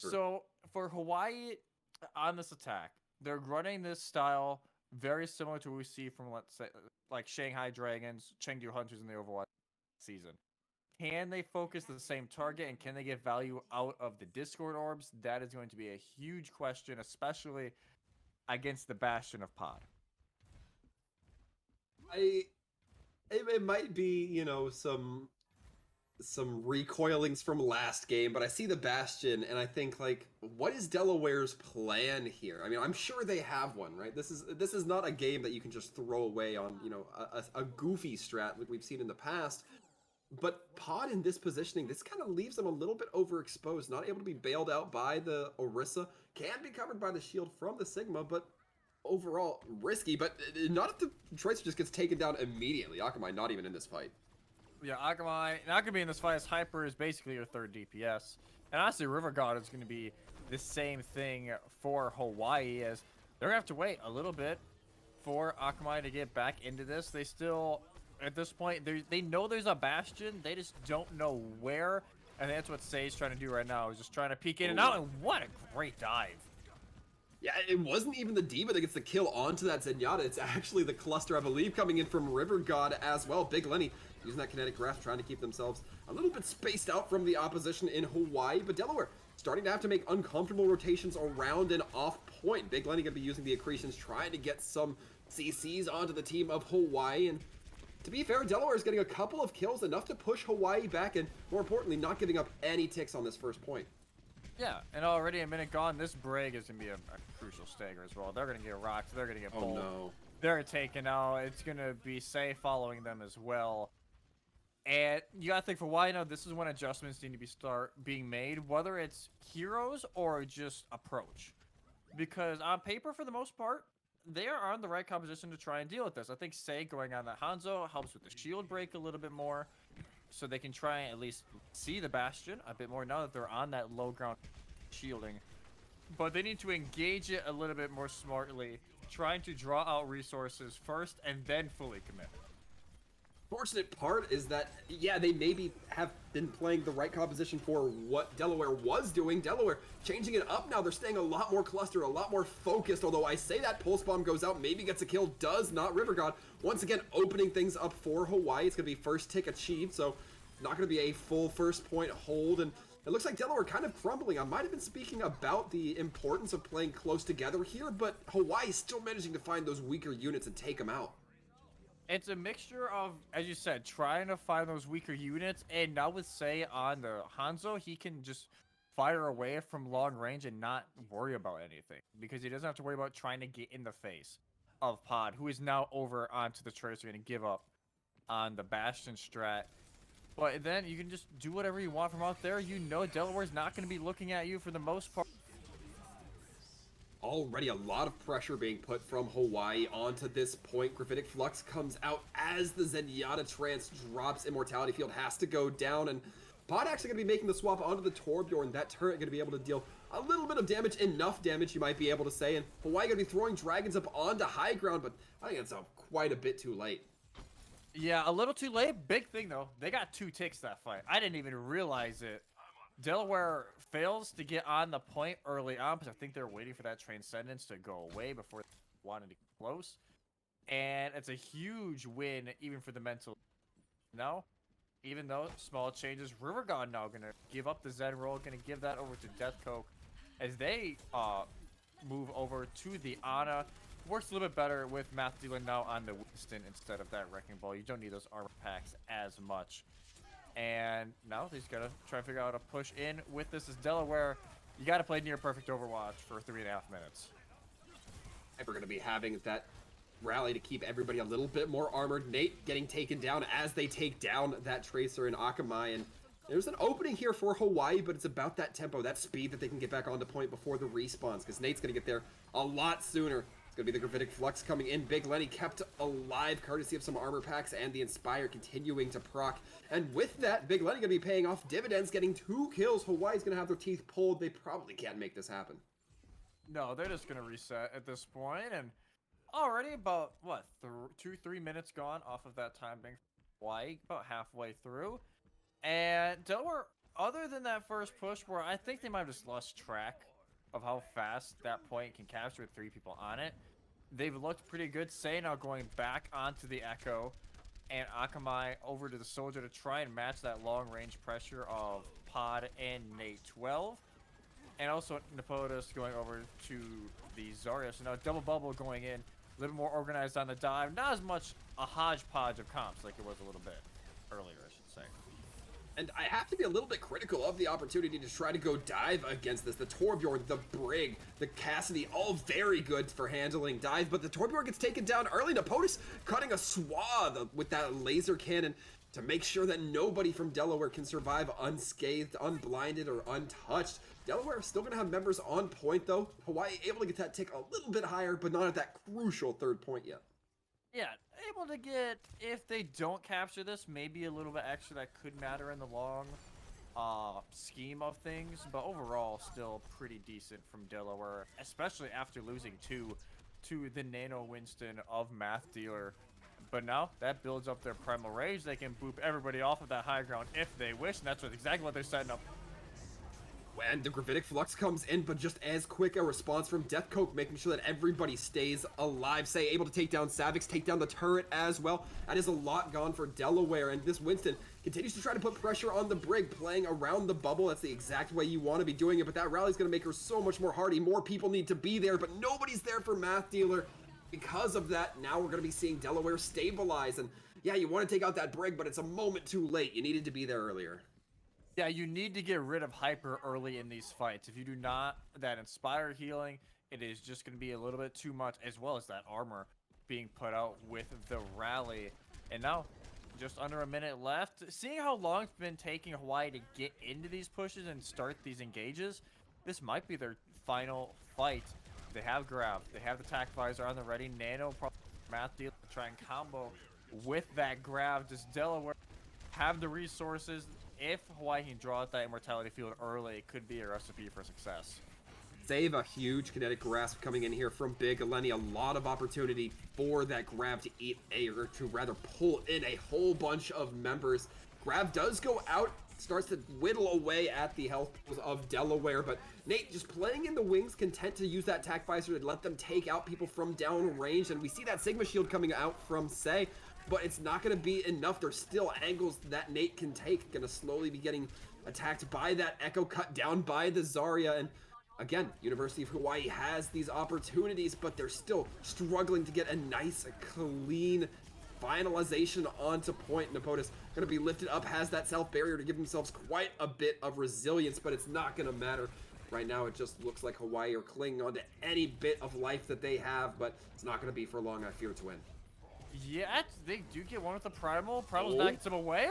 Sure. So for Hawaii on this attack, they're running this style very similar to what we see from, let's say, like Shanghai Dragons, Chengdu Hunters in the Overwatch season. Can they focus the same target, and can they get value out of the Discord orbs? That is going to be a huge question, especially against the Bastion of Pod. It might be, some recoilings from last game, but I see the Bastion and I think, like, what is Delaware's plan here? I mean, I'm sure they have one, right? This is not a game that you can just throw away on, a goofy strat like we've seen in the past. But Pod in this positioning, this kind of leaves them a little bit overexposed, not able to be bailed out by the Orisa, can be covered by the shield from the Sigma, but overall risky. But not if the Tracer just gets taken down immediately. Akamai not even in this fight. Yeah, Akamai not gonna be in this fight, as Hyper is basically your third DPS. And honestly, River God is gonna be the same thing for Hawaii, as they're gonna have to wait a little bit for Akamai to get back into this. They still, at this point, they know there's a Bastion, they just don't know where. And that's what Say's trying to do right now, is just trying to peek in and out, and what a great dive. Yeah, it wasn't even the D.Va that gets the kill onto that Zenyatta. It's actually the cluster, I believe, coming in from River God as well. Big Lenny using that kinetic grasp, trying to keep themselves a little bit spaced out from the opposition in Hawaii. But Delaware starting to have to make uncomfortable rotations around and off point. Big Lenny going to be using the accretions, trying to get some CCs onto the team of Hawaii. And to be fair, Delaware is getting a couple of kills, enough to push Hawaii back, and more importantly, not giving up any ticks on this first point. Yeah, and already a minute gone, this break is going to be a crucial stagger as well. They're going to get rocked. They're going to get pulled. No. They're taken out. It's going to be Say following them as well. And you got to think, for why now, this is when adjustments need to be being made, whether it's heroes or just approach. Because on paper, for the most part, they are on the right composition to try and deal with this. I think Say going on that Hanzo helps with the shield break a little bit more, so they can try and at least see the Bastion a bit more now that they're on that low ground shielding. But they need to engage it a little bit more smartly, trying to draw out resources first and then fully commit. Fortunate part is that, yeah, they maybe have been playing the right composition for what Delaware was doing. Delaware changing it up now. They're staying a lot more clustered, a lot more focused. Although I say that Pulse Bomb goes out, maybe gets a kill, does not. River God once again opening things up for Hawaii. It's going to be first tick achieved, so not going to be a full first point hold. And it looks like Delaware kind of crumbling. I might have been speaking about the importance of playing close together here, but Hawaii still managing to find those weaker units and take them out. It's a mixture of, as you said, trying to find those weaker units, and now with Say on the Hanzo, he can just fire away from long range and not worry about anything, because he doesn't have to worry about trying to get in the face of Pod, who is now over onto the Tracer and give up on the Bastion strat. But then you can just do whatever you want from out there. You know Delaware's not going to be looking at you for the most part. Already a lot of pressure being put from Hawaii onto this point. Gravitic Flux comes out as the Zenyatta Trance drops. Immortality Field has to go down, and Pod actually going to be making the swap onto the Torbjorn. That turret going to be able to deal a little bit of damage, enough damage you might be able to say, and Hawaii going to be throwing dragons up onto high ground, but I think it's quite a bit too late. Yeah, a little too late. Big thing, though. They got 2 ticks that fight. I didn't even realize it. Delaware fails to get on the point early on because I think they're waiting for that Transcendence to go away before they wanted to get close. And it's a huge win even for the mental. No, even though small changes, River God now going to give up the Zen roll, going to give that over to Deathcoke as they move over to the Ana. Works a little bit better with Math Dealer now on the Winston instead of that Wrecking Ball. You don't need those armor packs as much. And now he's got to try and figure out how to push in with this. Is Delaware, you got to play near perfect Overwatch for 3.5 minutes. We're going to be having that rally to keep everybody a little bit more armored. Nate getting taken down as they take down that Tracer in Akamai. And there's an opening here for Hawaii, but it's about that tempo, that speed that they can get back onto point before the respawns, because Nate's going to get there a lot sooner. It's going to be the Gravitic Flux coming in. Big Lenny kept alive courtesy of some armor packs and the Inspire continuing to proc. And with that, Big Lenny going to be paying off dividends, getting 2 kills. Hawaii's going to have their teeth pulled. They probably can't make this happen. No, they're just going to reset at this point. And already about, what, 2-3 minutes gone off of that time being Hawaii, about halfway through. And Delaware, other than that first push where I think they might have just lost track of how fast that point can capture with 3 people on it, they've looked pretty good. Say now going back onto the Echo and Akamai over to the Soldier to try and match that long range pressure of Pod and Nate 12. And also Napotus going over to the Zarya. So now double bubble going in, a little more organized on the dive. Not as much a hodgepodge of comps like it was a little bit earlier, I should say. And I have to be a little bit critical of the opportunity to try to go dive against this. The Torbjorn, the Brig, the Cassidy, all very good for handling dive, but the Torbjorn gets taken down early. Napotus cutting a swath with that laser cannon to make sure that nobody from Delaware can survive unscathed, unblinded, or untouched. Delaware still going to have members on point, though. Hawaii able to get that tick a little bit higher, but not at that crucial 3rd point yet. Yeah, able to get, if they don't capture this, maybe a little bit extra that could matter in the long scheme of things, but overall still pretty decent from Delaware, especially after losing 2 to the Nano Winston of Math Dealer. But now that builds up their Primal Rage. They can boop everybody off of that high ground if they wish, and that's exactly what they're setting up. And the Gravitic Flux comes in, but just as quick a response from Deathcoke, making sure that everybody stays alive. Say, able to take down Savix, take down the turret as well. That is a lot gone for Delaware, and this Winston continues to try to put pressure on the Brig, playing around the bubble. That's the exact way you want to be doing it, but that rally's going to make her so much more hardy. More people need to be there, but nobody's there for Math Dealer. Because of that, now we're going to be seeing Delaware stabilize, and yeah, you want to take out that Brig, but it's a moment too late. You needed to be there earlier. Yeah, you need to get rid of Hyper early in these fights. If you do not, that Inspire healing, it is just going to be a little bit too much, as well as that armor being put out with the rally. And now, just under a minute left. Seeing how long it's been taking Hawaii to get into these pushes and start these engages, this might be their final fight. They have Grav, they have the Tac Visor on the ready. Nano, probably Math Dealer to try and combo with that Grav. Does Delaware have the resources? If Hawaii can draw out that Immortality Field early, it could be a recipe for success. Save a huge kinetic grasp coming in here from Big Lenny. A lot of opportunity for that Grav to eat or to rather pull in a whole bunch of members. Grav does go out, starts to whittle away at the health pools of Delaware, but Nate just playing in the wings, content to use that Tac Visor to let them take out people from down range, and we see that Sigma Shield coming out from Say, but it's not going to be enough. There's still angles that Nate can take. Going to slowly be getting attacked by that Echo, cut down by the Zarya, and again, University of Hawaii has these opportunities, but they're still struggling to get a nice, clean finalization onto point. Napotus going to be lifted up, has that self-barrier to give themselves quite a bit of resilience, but it's not going to matter. Right now, it just looks like Hawaii are clinging onto any bit of life that they have, but it's not going to be for long, I fear, to win. Yeah, they do get one with the Primal. Primal's back some away.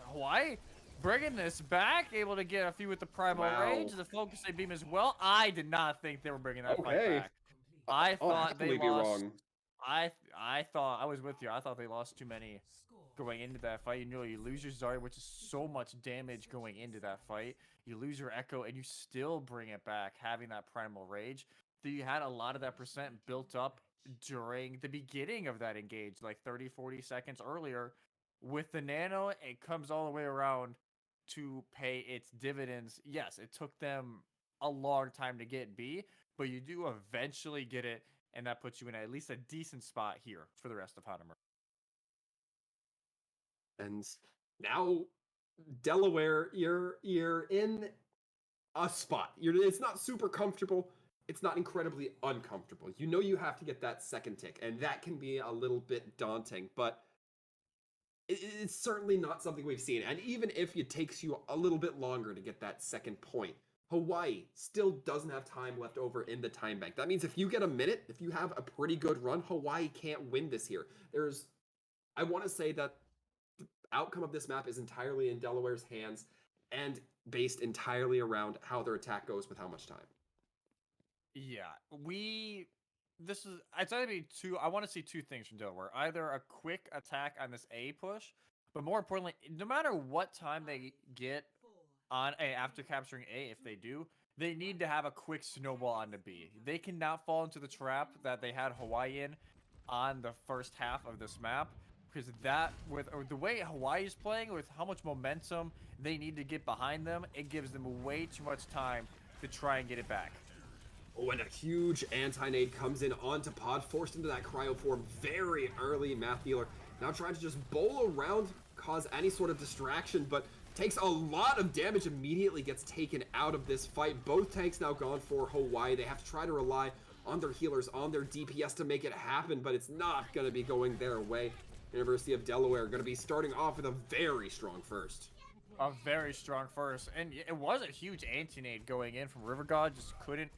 Hawaii bringing this back, able to get a few with the Primal Rage. The Focusing Beam as well. I did not think they were bringing that fight back. I I'll thought they happily be lost. wrong. I thought I was with you. I thought they lost too many going into that fight. You lose your Zarya, which is so much damage going into that fight. You lose your Echo, and you still bring it back, having that Primal Rage. So you had a lot of that percent built up during the beginning of that engage, like 30, 40 seconds earlier. With the Nano, it comes all the way around to pay its dividends. Yes, it took them a long time to get B, but you do eventually get it, and that puts you in at least a decent spot here for the rest of Hanamura. And now Delaware, you're in a spot. It's not super comfortable. It's not incredibly uncomfortable. You know you have to get that second tick, and that can be a little bit daunting, but it's certainly not something we've seen. And even if it takes you a little bit longer to get that second point, Hawaii still doesn't have time left over in the time bank. That means if you get a minute, if you have a pretty good run, Hawaii can't win this here. I want to say that the outcome of this map is entirely in Delaware's hands and based entirely around how their attack goes with how much time. Yeah, this is it's either be two. I want to see two things from Delaware: either a quick attack on this A push, but more importantly, no matter what time they get on A after capturing A, if they do, they need to have a quick snowball onto B. They cannot fall into the trap that they had Hawaii in on the first half of this map, because that with the way Hawaii is playing, with how much momentum they need to get behind them, it gives them way too much time to try and get it back. When a huge anti-nade comes in onto Pod, forced into that cryo form very early, Math Dealer now trying to just bowl around, cause any sort of distraction, but takes a lot of damage, immediately gets taken out of this fight. Both tanks now gone for Hawaii. They have to try to rely on their healers, on their DPS to make it happen, but it's not going to be going their way. University of Delaware going to be starting off with a very strong first. A very strong first, and it was a huge anti-nade going in from River God, just couldn't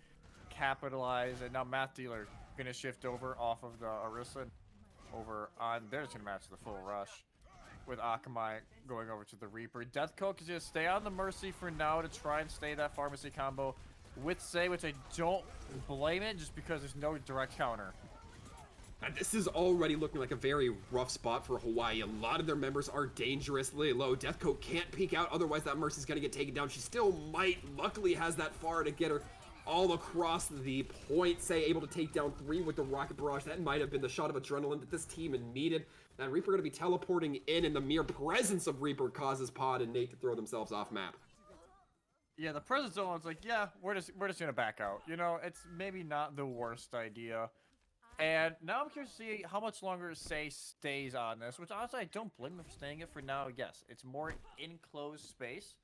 capitalize, and now Math Dealer gonna shift over off of the Orisa over on. They're just gonna match the full rush with Akamai going over to the Reaper. Death Coke is gonna stay on the Mercy for now to try and stay that pharmacy combo with Say, which I don't blame it, just because there's no direct counter. And this is already looking like a very rough spot for Hawaii. A lot of their members are dangerously low. Deathcoat can't peek out, otherwise that Mercy's gonna get taken down. She still might, luckily has that far to get her all across the point. Say able to take down 3 with the rocket barrage. That might have been the shot of adrenaline that this team had needed. And Reaper gonna be teleporting in, and the mere presence of Reaper causes Pod and Nate to throw themselves off map. Yeah, the presence zone is like, yeah, we're just gonna back out. You know, it's maybe not the worst idea. And now I'm curious to see how much longer Say stays on this, which honestly I don't blame them for staying it for now. Yes, it's more enclosed space,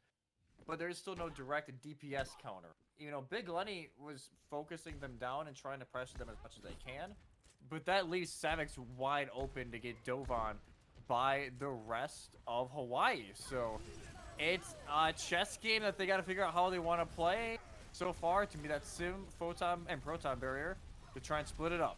but there's still no direct DPS counter. You know, Big Lenny was focusing them down and trying to pressure them as much as they can, but that leaves Savix wide open to get dove on by the rest of Hawaii. So it's a chess game that they got to figure out how they want to play so far to be that Sim, Photon, and Proton barrier to try and split it up.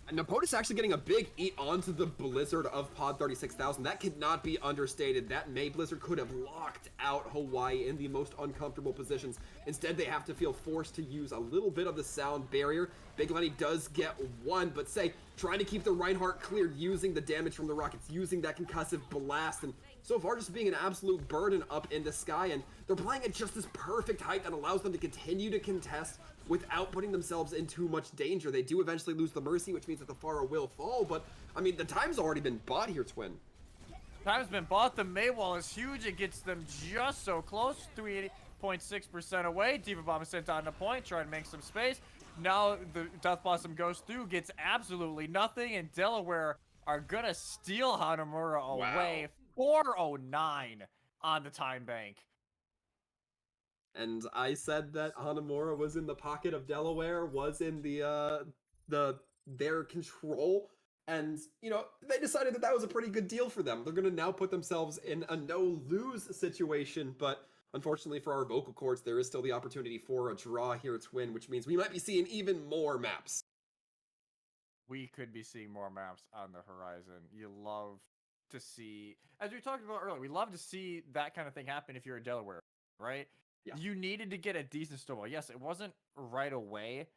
And Napotis actually getting a big eat onto the Blizzard of Pod 36,000. That cannot be understated. That May Blizzard could have locked out Hawaii in the most uncomfortable positions. Instead, they have to feel forced to use a little bit of the sound barrier. Big Lenny does get one, but Say trying to keep the Reinhardt cleared, using the damage from the rockets, using that concussive blast, and so far just being an absolute burden up in the sky. And they're playing at just this perfect height that allows them to continue to contest without putting themselves in too much danger. They do eventually lose the Mercy, which means that the Pharah will fall, but, I mean, the time's already been bought here, Twin. Time's been bought. The Maywall is huge. It gets them just so close, 3.6% away. Diva Bomb is sent on the point, trying to make some space. Now the Death Blossom goes through, gets absolutely nothing, and Delaware are gonna steal Hanamura away. Wow. 409 on the time bank. And I said that Hanamura was in the pocket of Delaware, was in their control, and, you know, they decided that that was a pretty good deal for them. They're going to now put themselves in a no-lose situation, but unfortunately for our vocal cords, there is still the opportunity for a draw here at Twin, which means we might be seeing even more maps. We could be seeing more maps on the horizon. You love to see, as we talked about earlier, we love to see that kind of thing happen if you're a Delaware, right? Yeah. You needed to get a decent snowball. Yes, it wasn't right away,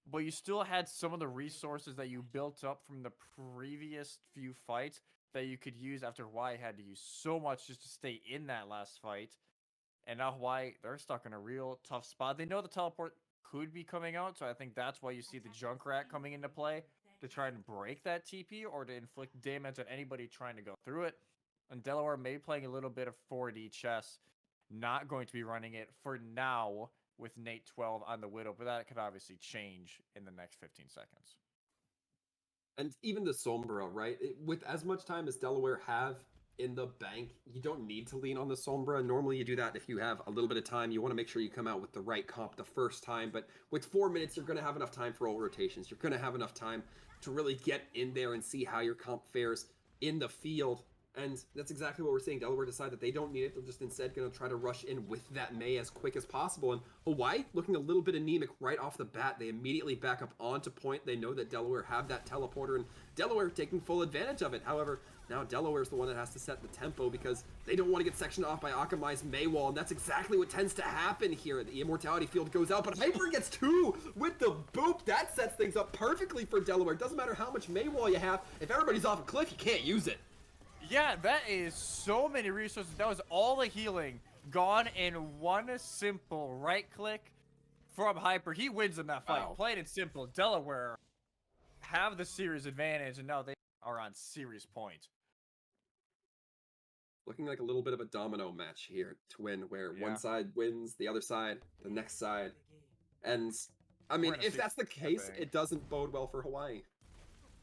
but you still had some of the resources that you built up from the previous few fights that you could use after Hawaii had to use so much just to stay in that last fight. And now Hawaii, they're stuck in a real tough spot. They know the teleport could be coming out, so I think that's why you see the Junkrat coming into play to try and break that TP or to inflict damage on anybody trying to go through it. And Delaware may be playing a little bit of 4D chess, not going to be running it for now with Nate 12 on the Widow, but that could obviously change in the next 15 seconds. And even the Sombra, right? With as much time as Delaware have in the bank, you don't need to lean on the Sombra. Normally you do that if you have a little bit of time. You want to make sure you come out with the right comp the first time. But with 4 minutes, you're going to have enough time for all rotations. You're going to have enough time to really get in there and see how your comp fares in the field. And that's exactly what we're seeing. Delaware decide that they don't need it. They're just instead going to try to rush in with that Mei as quick as possible. And Hawaii looking a little bit anemic right off the bat. They immediately back up onto point. They know that Delaware have that teleporter, and Delaware taking full advantage of it. However, now Delaware's the one that has to set the tempo because they don't want to get sectioned off by Akamai's Mei wall, and that's exactly what tends to happen here. The Immortality field goes out, but Hyper gets 2 with the boop. That sets things up perfectly for Delaware. Doesn't matter how much Mei wall you have. If everybody's off a cliff, you can't use it. Yeah, that is so many resources. That was all the healing gone in one simple right click from Hyper. He wins in that fight. Wow. Plain and simple. Delaware have the series advantage, and now they are on series point. Looking like a little bit of a domino match here, Twin, where Yeah. one side wins, the other side, the next side. And, I mean, gonna if see that's the case, everything. it doesn't bode well for Hawaii.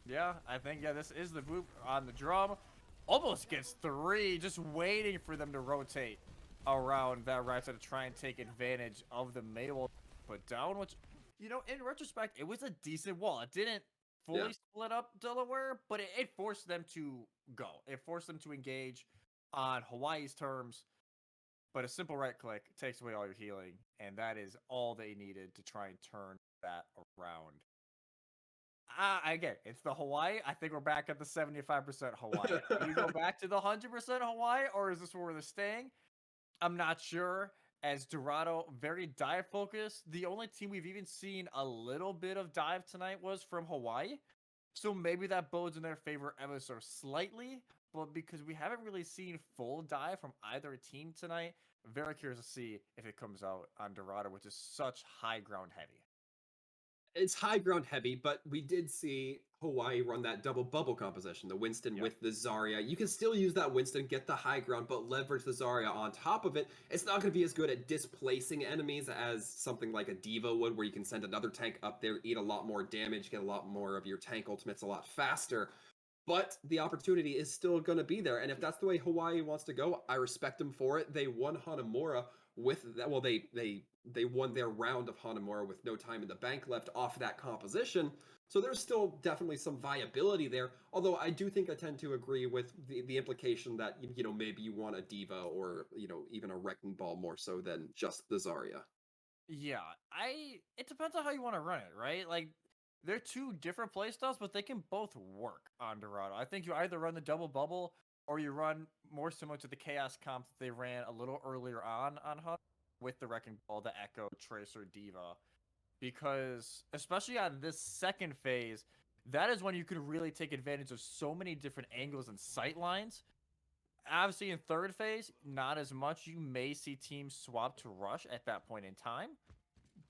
Yeah, I think, yeah, this is the boop on the drum. Almost gets 3, just waiting for them to rotate around that right side to try and take advantage of the Mei wall put down, which, you know, in retrospect, it was a decent wall. It didn't fully split up Delaware, but it forced them to go. It forced them to engage on Hawaii's terms, but a simple right click takes away all your healing, and that is all they needed to try and turn that around. Again, it's the Hawaii. I think we're back at the 75% Hawaii. Do you go back to the 100% Hawaii, or is this where they're staying? I'm not sure. As Dorado, very dive focused. The only team we've even seen a little bit of dive tonight was from Hawaii. So maybe that bodes in their favor ever so slightly. But because we haven't really seen full dive from either team tonight, very curious to see if it comes out on Dorado, which is such high ground heavy. It's high ground heavy, but we did see Hawaii run that double bubble composition, the Winston with the Zarya. You can still use that Winston, get the high ground, but leverage the Zarya on top of it. It's not going to be as good at displacing enemies as something like a Diva would, where you can send another tank up there, eat a lot more damage, get a lot more of your tank ultimates a lot faster. But the opportunity is still going to be there. And if that's the way Hawaii wants to go, I respect them for it. They won Hanamura with that. Well, they won their round of Hanamura with no time in the bank left off that composition. So there's still definitely some viability there. Although I do think I tend to agree with the implication that, you know, maybe you want a Diva or, you know, even a Wrecking Ball more so than just the Zarya. Yeah, it depends on how you want to run it, right? Like, they're 2 different playstyles, but they can both work on Dorado. I think you either run the double bubble or you run more similar to the Chaos comp that they ran a little earlier on Hunt with the Wrecking Ball, the Echo, Tracer, Diva. Because, especially on this second phase, that is when you can really take advantage of so many different angles and sight lines. Obviously, in third phase, not as much. You may see teams swap to rush at that point in time.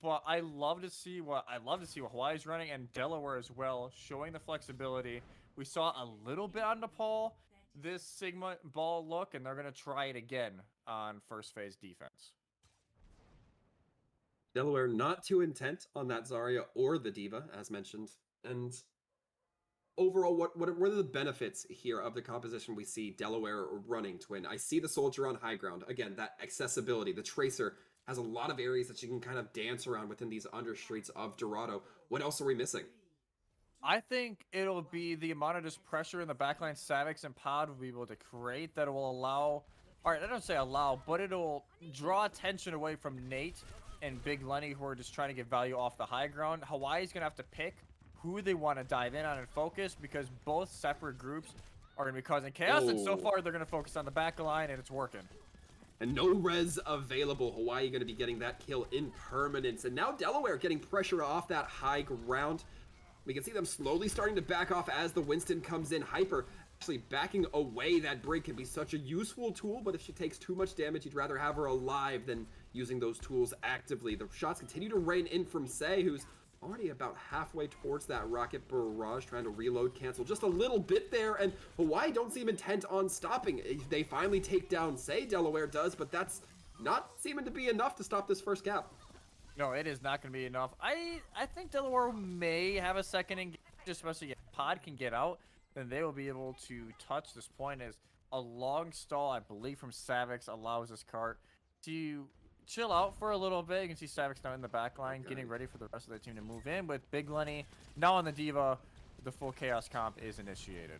But I love to see what Hawaii's running, and Delaware as well, showing the flexibility. We saw a little bit on Nepal this Sigma ball look, and they're gonna try it again on first phase defense. Delaware not too intent on that Zarya or the Diva, as mentioned. And overall, what are the benefits here of the composition we see Delaware running, Twin? I see the Soldier on high ground. Again, that accessibility. The Tracer has a lot of areas that you can kind of dance around within these understreets of Dorado. What else are we missing? I think it'll be the amount of just pressure in the backline Savix and Pod will be able to create that will allow... Alright, I don't say allow, but it'll draw attention away from Nate and Big Lenny, who are just trying to get value off the high ground. Hawaii's going to have to pick who they want to dive in on and focus, because both separate groups are going to be causing chaos, and so far they're going to focus on the back line, and it's working. And no res available. Hawaii going to be getting that kill in permanence. And now Delaware getting pressure off that high ground. We can see them slowly starting to back off as the Winston comes in. Hyper actually backing away. That break can be such a useful tool, but if she takes too much damage, you'd rather have her alive than using those tools actively. The shots continue to rain in from Sei, who's already about halfway towards that rocket barrage, trying to reload, cancel just a little bit there, and Hawaii don't seem intent on stopping. They finally take down Sei, Delaware does, but that's not seeming to be enough to stop this first gap. No, it is not going to be enough. I think Delaware may have a second engage, especially if Pod can get out, then they will be able to touch this point as a long stall, I believe, from Savix allows this cart to chill out for a little bit. You can see Savix now in the back line, getting ready for the rest of the team to move in. With Big Lenny now on the Diva, the full Chaos comp is initiated.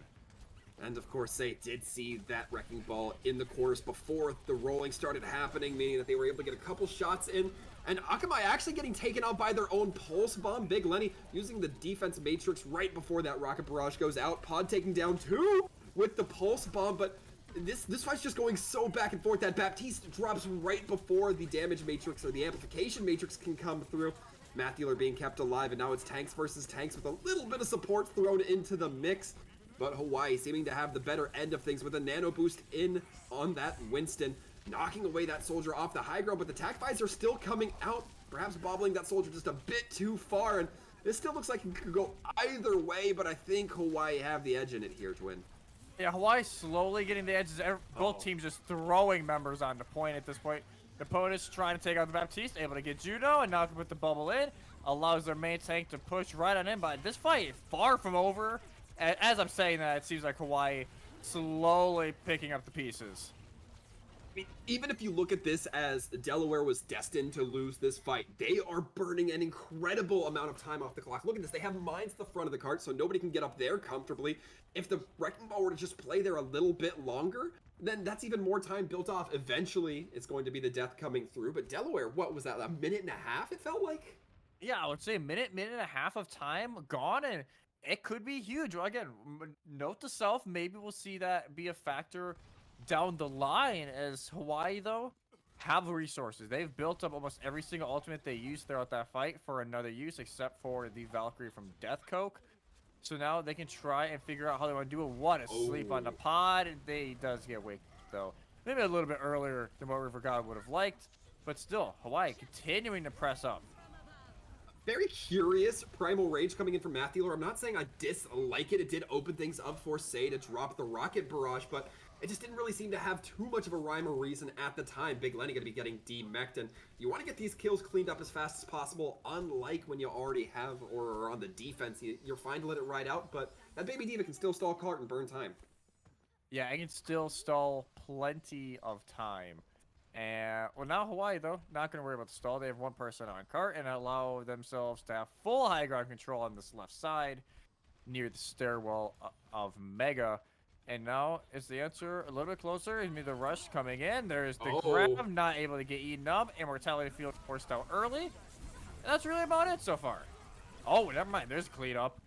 And of course, Sei did see that Wrecking Ball in the corners before the rolling started happening, meaning that they were able to get a couple shots in. And Akamai actually getting taken out by their own Pulse Bomb. Big Lenny using the defense matrix right before that Rocket Barrage goes out. Pod taking down 2 with the Pulse Bomb, but this fight's just going so back and forth that Baptiste drops right before the damage matrix or the amplification matrix can come through. Mathuler being kept alive, and now it's tanks versus tanks with a little bit of support thrown into the mix. But Hawaii seeming to have the better end of things with a nano boost in on that Winston, knocking away that soldier off the high ground, but the TAC-5s are still coming out, perhaps bobbling that soldier just a bit too far, and this still looks like it could go either way, but I think Hawaii have the edge in it here, Twin. Yeah, Hawaii slowly getting the edges. Both teams just throwing members on the point at this point. The opponent's trying to take out the Baptiste, able to get Judo, and now can put the bubble in. Allows their main tank to push right on in, but this fight is far from over. As I'm saying that, it seems like Hawaii slowly picking up the pieces. I mean, even if you look at this as Delaware was destined to lose this fight, they are burning an incredible amount of time off the clock. Look at this. They have mines at the front of the cart, so nobody can get up there comfortably. If the Wrecking Ball were to just play there a little bit longer, then that's even more time built off. Eventually, it's going to be the death coming through. But Delaware, what was that, a minute and a half, it felt like? Yeah, I would say a minute and a half of time gone, and it could be huge. Well, again, note to self, maybe we'll see that be a factor down the line, as Hawaii, though, have the resources. They've built up almost every single ultimate they used throughout that fight for another use, except for the Valkyrie from Death Coke. So now they can try and figure out how they want to do it. What, asleep on the pod? They does get waked, though. Maybe a little bit earlier than what River God would have liked, but still, Hawaii continuing to press up. Very curious Primal Rage coming in from Mathuler. I'm not saying I dislike it. It did open things up for Sei to drop the Rocket Barrage, but it just didn't really seem to have too much of a rhyme or reason at the time. Big Lenny going to be getting demeched, and you want to get these kills cleaned up as fast as possible, unlike when you already have or are on the defense. You're fine to let it ride out, but that Baby Diva can still stall cart and burn time. Yeah, it can still stall plenty of time. And well, now Hawaii, though, not going to worry about the stall. They have one person on cart and allow themselves to have full high ground control on this left side near the stairwell of Mega. And now is the answer a little bit closer. Is the rush coming in. There's the grab, not able to get eaten up. Immortality field forced out early. And that's really about it so far. Oh, never mind. There's a cleanup.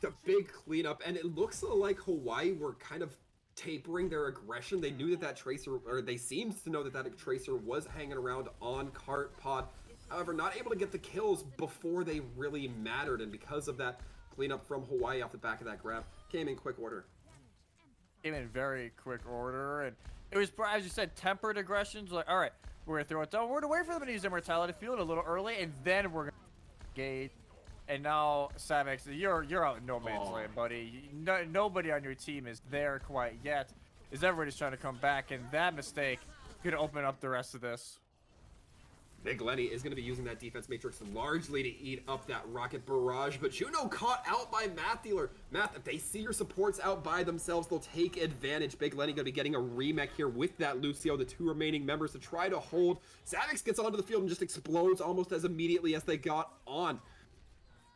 The big cleanup, and it looks like Hawaii were kind of tapering their aggression. They knew that Tracer, or they seemed to know that Tracer was hanging around on cart pod. However, not able to get the kills before they really mattered, and because of that cleanup from Hawaii off the back of that grab, came in quick order. Came in very quick order, and it was, as you said, tempered aggressions. Like, all right, we're gonna throw it down. We're gonna wait for them to use Immortality Field a little early, and then we're gonna engage. And now, Savix, you're out in no man's land, buddy. Nobody on your team is there quite yet, as everybody's trying to come back, and that mistake could open up the rest of this. Big Lenny is going to be using that defense matrix largely to eat up that rocket barrage, but Juno caught out by Mathuler. Math, if they see your supports out by themselves, they'll take advantage. Big Lenny going to be getting a remake here with that Lucio, the 2 remaining members to try to hold. Savix gets onto the field and just explodes almost as immediately as they got on.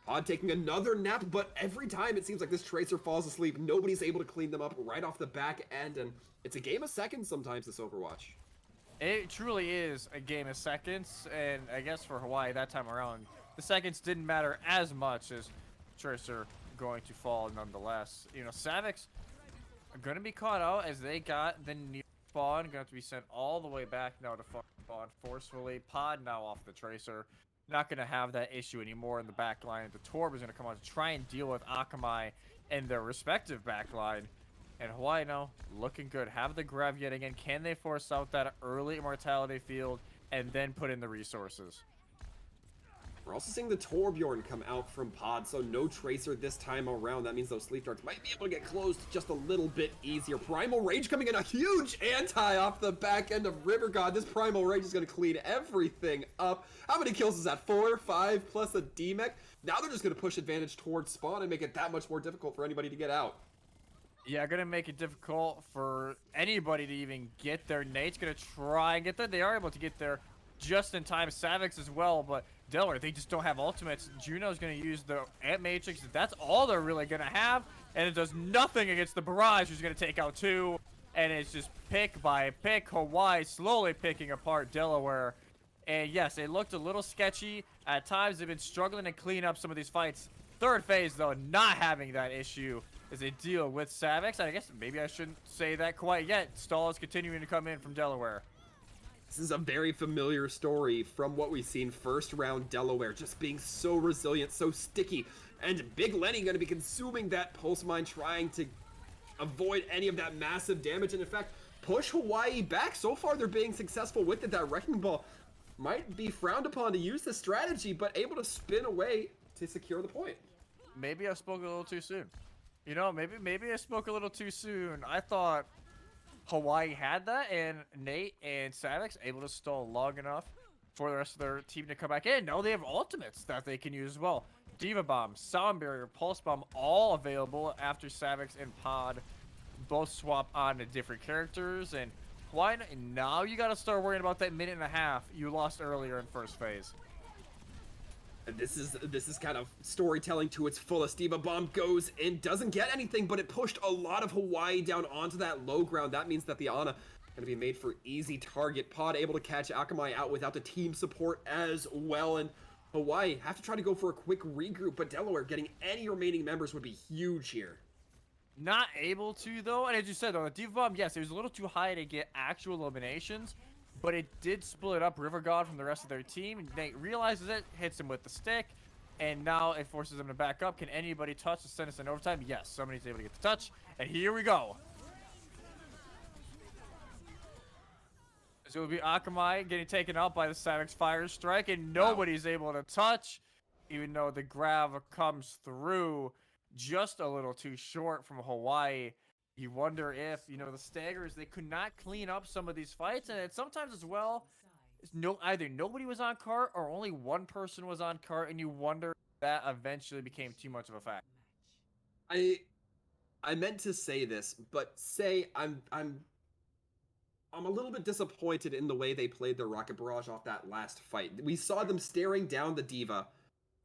Pod taking another nap, but every time it seems like this Tracer falls asleep, nobody's able to clean them up right off the back end, and it's a game of seconds sometimes, this Overwatch. It truly is a game of seconds, and I guess for Hawaii that time around, the seconds didn't matter as much as Tracer going to fall nonetheless. You know, Savix are going to be caught out as they got the near spawn, going to have to be sent all the way back now to spawn forcefully. Pod now off the Tracer. Not going to have that issue anymore in the back line. The Torb is going to come out to try and deal with Akamai and their respective back line. And Hawaii now looking good. Have the grab yet again. Can they force out that early immortality field and then put in the resources? We're also seeing the Torbjorn come out from Pod, so no Tracer this time around. That means those Sleep Darts might be able to get closed just a little bit easier. Primal Rage coming in, a huge anti off the back end of River God. This Primal Rage is going to clean everything up. How many kills is that? 4, 5, plus a DMEC? Now they're just going to push advantage towards spawn and make it that much more difficult for anybody to get out. Yeah, gonna make it difficult for anybody to even get there. Nate's gonna try and get there. They are able to get there just in time. Savix as well, but Delaware, they just don't have ultimates. Juno's gonna use the Ant Matrix. That's all they're really gonna have, and it does nothing against the Barrage, who's gonna take out 2. And it's just pick by pick. Hawaii slowly picking apart Delaware. And yes, it looked a little sketchy. At times, they've been struggling to clean up some of these fights. Third phase, though, not having that issue as they deal with Savix. I guess maybe I shouldn't say that quite yet. Stall is continuing to come in from Delaware. This is a very familiar story from what we've seen first round Delaware, just being so resilient, so sticky. And Big Lenny going to be consuming that pulse mine, trying to avoid any of that massive damage, and in fact, push Hawaii back. So far, they're being successful with it. That Wrecking Ball might be frowned upon to use this strategy, but able to spin away to secure the point. Maybe I spoke a little too soon. You know, maybe I spoke a little too soon. I thought Hawaii had that, and Nate and Savix able to stall long enough for the rest of their team to come back in. No, they have ultimates that they can use as well. Diva Bomb, Sound Barrier, Pulse Bomb, all available after Savix and Pod both swap on to different characters. And Hawaii, now you got to start worrying about that minute and a half you lost earlier in first phase. This is kind of storytelling to its fullest. Diva Bomb goes in, doesn't get anything, but it pushed a lot of Hawaii down onto that low ground. That means that the Ana going to be made for easy target. Pod able to catch Akamai out without the team support as well, and Hawaii have to try to go for a quick regroup, but Delaware getting any remaining members would be huge here. Not able to, though, and as you said, though, the Diva Bomb, yes, it was a little too high to get actual eliminations, but it did split up River God from the rest of their team. Nate realizes it, hits him with the stick, and now it forces them to back up. Can anybody touch to send us in overtime? Yes, somebody's able to get the touch, and here we go. So it will be Akamai getting taken out by the Savix Fire Strike, and nobody's able to touch, even though the grab comes through just a little too short from Hawaii. You wonder if, you know, the Staggers, they could not clean up some of these fights, and sometimes as well, either nobody was on cart or only one person was on cart, and you wonder if that eventually became too much of a fact. I meant to say this, but I'm a little bit disappointed in the way they played their Rocket Barrage off that last fight. We saw them staring down the Diva,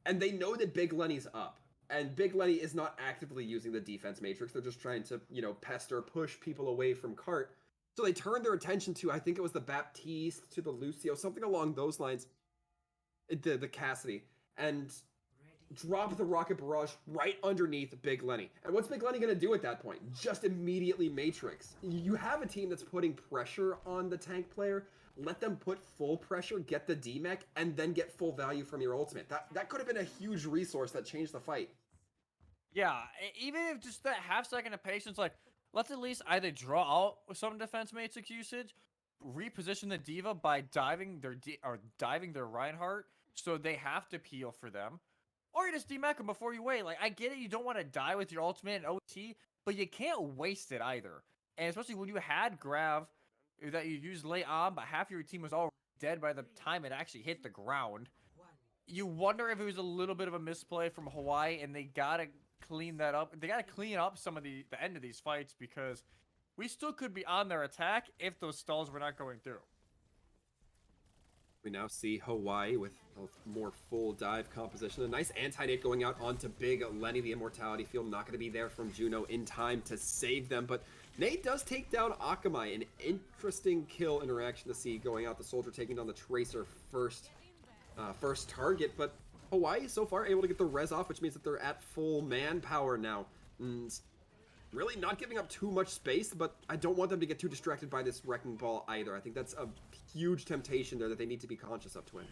and they know that Big Lenny's up. And Big Lenny is not actively using the defense matrix. They're just trying to, you know, pester, push people away from cart. So they turned their attention to, I think it was the Baptiste, to the Lucio, something along those lines, the Cassidy, and drop the Rocket Barrage right underneath Big Lenny. And what's Big Lenny going to do at that point? Just immediately Matrix. You have a team that's putting pressure on the tank player. Let them put full pressure, get the DMEC, and then get full value from your ultimate. That could have been a huge resource that changed the fight. Yeah, even if just that half second of patience, like, let's at least either draw out some defense matrix usage, reposition the Diva by diving their Reinhardt, so they have to peel for them. Or you just DMEC them before you wait. Like, I get it, you don't want to die with your ultimate and OT, but you can't waste it either. And especially when you had Grav that you used late on, but half your team was already dead by the time it actually hit the ground. You wonder if it was a little bit of a misplay from Hawaii, and they gotta clean that up. They gotta clean up some of the end of these fights, because we still could be on their attack if those stalls were not going through. We now see Hawaii with a more full dive composition. A nice anti-nade going out onto Big Lenny. The immortality field not going to be there from Juno in time to save them. But Nate does take down Akamai. An interesting kill interaction to see going out. The Soldier taking down the Tracer first target. But Hawaii so far able to get the res off, which means that they're at full manpower now. And really not giving up too much space, but I don't want them to get too distracted by this wrecking ball either. I think that's a huge temptation there that they need to be conscious of, Twin.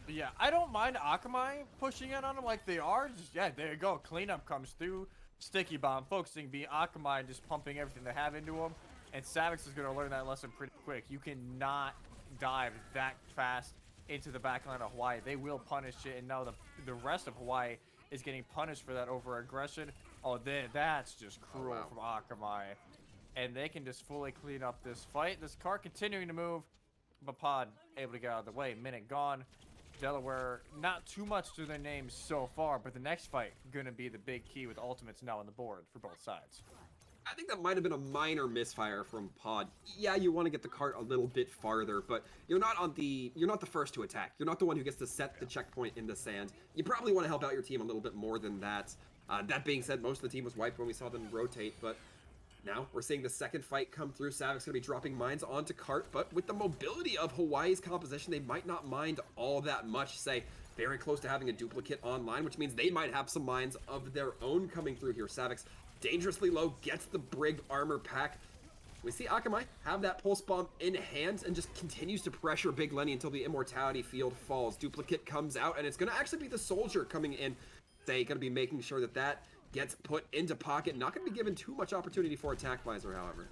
Yeah, I don't mind Akamai pushing in on them like they are. Just, yeah, there you go. Cleanup comes through. Sticky Bomb focusing being Akamai and just pumping everything they have into him. And Savix is going to learn that lesson pretty quick. You cannot dive that fast into the backline of Hawaii. They will punish it, and now the rest of Hawaii is getting punished for that over-aggression. Oh, that's just cruel from Akamai. And they can just fully clean up this fight. This car continuing to move, but Pod able to get out of the way. Minute gone. Delaware, not too much to their names so far, but the next fight going to be the big key with ultimates now on the board for both sides. I think that might have been a minor misfire from Pod. Yeah, you want to get the cart a little bit farther, but you're not the first to attack. You're not the one who gets to set the checkpoint in the sand. You probably want to help out your team a little bit more than that. That being said, most of the team was wiped when we saw them rotate, but now we're seeing the second fight come through. Savik's going to be dropping mines onto cart, but with the mobility of Hawaii's composition, they might not mind all that much. Say, very close to having a duplicate online, which means they might have some mines of their own coming through here. Savik's dangerously low, gets the Brig armor pack. We see Akamai have that pulse bomb in hand and just continues to pressure Big Lenny until the immortality field falls. Duplicate comes out, and it's going to actually be the soldier coming in. They going to be making sure that that gets put into pocket. Not going to be given too much opportunity for attack visor, however.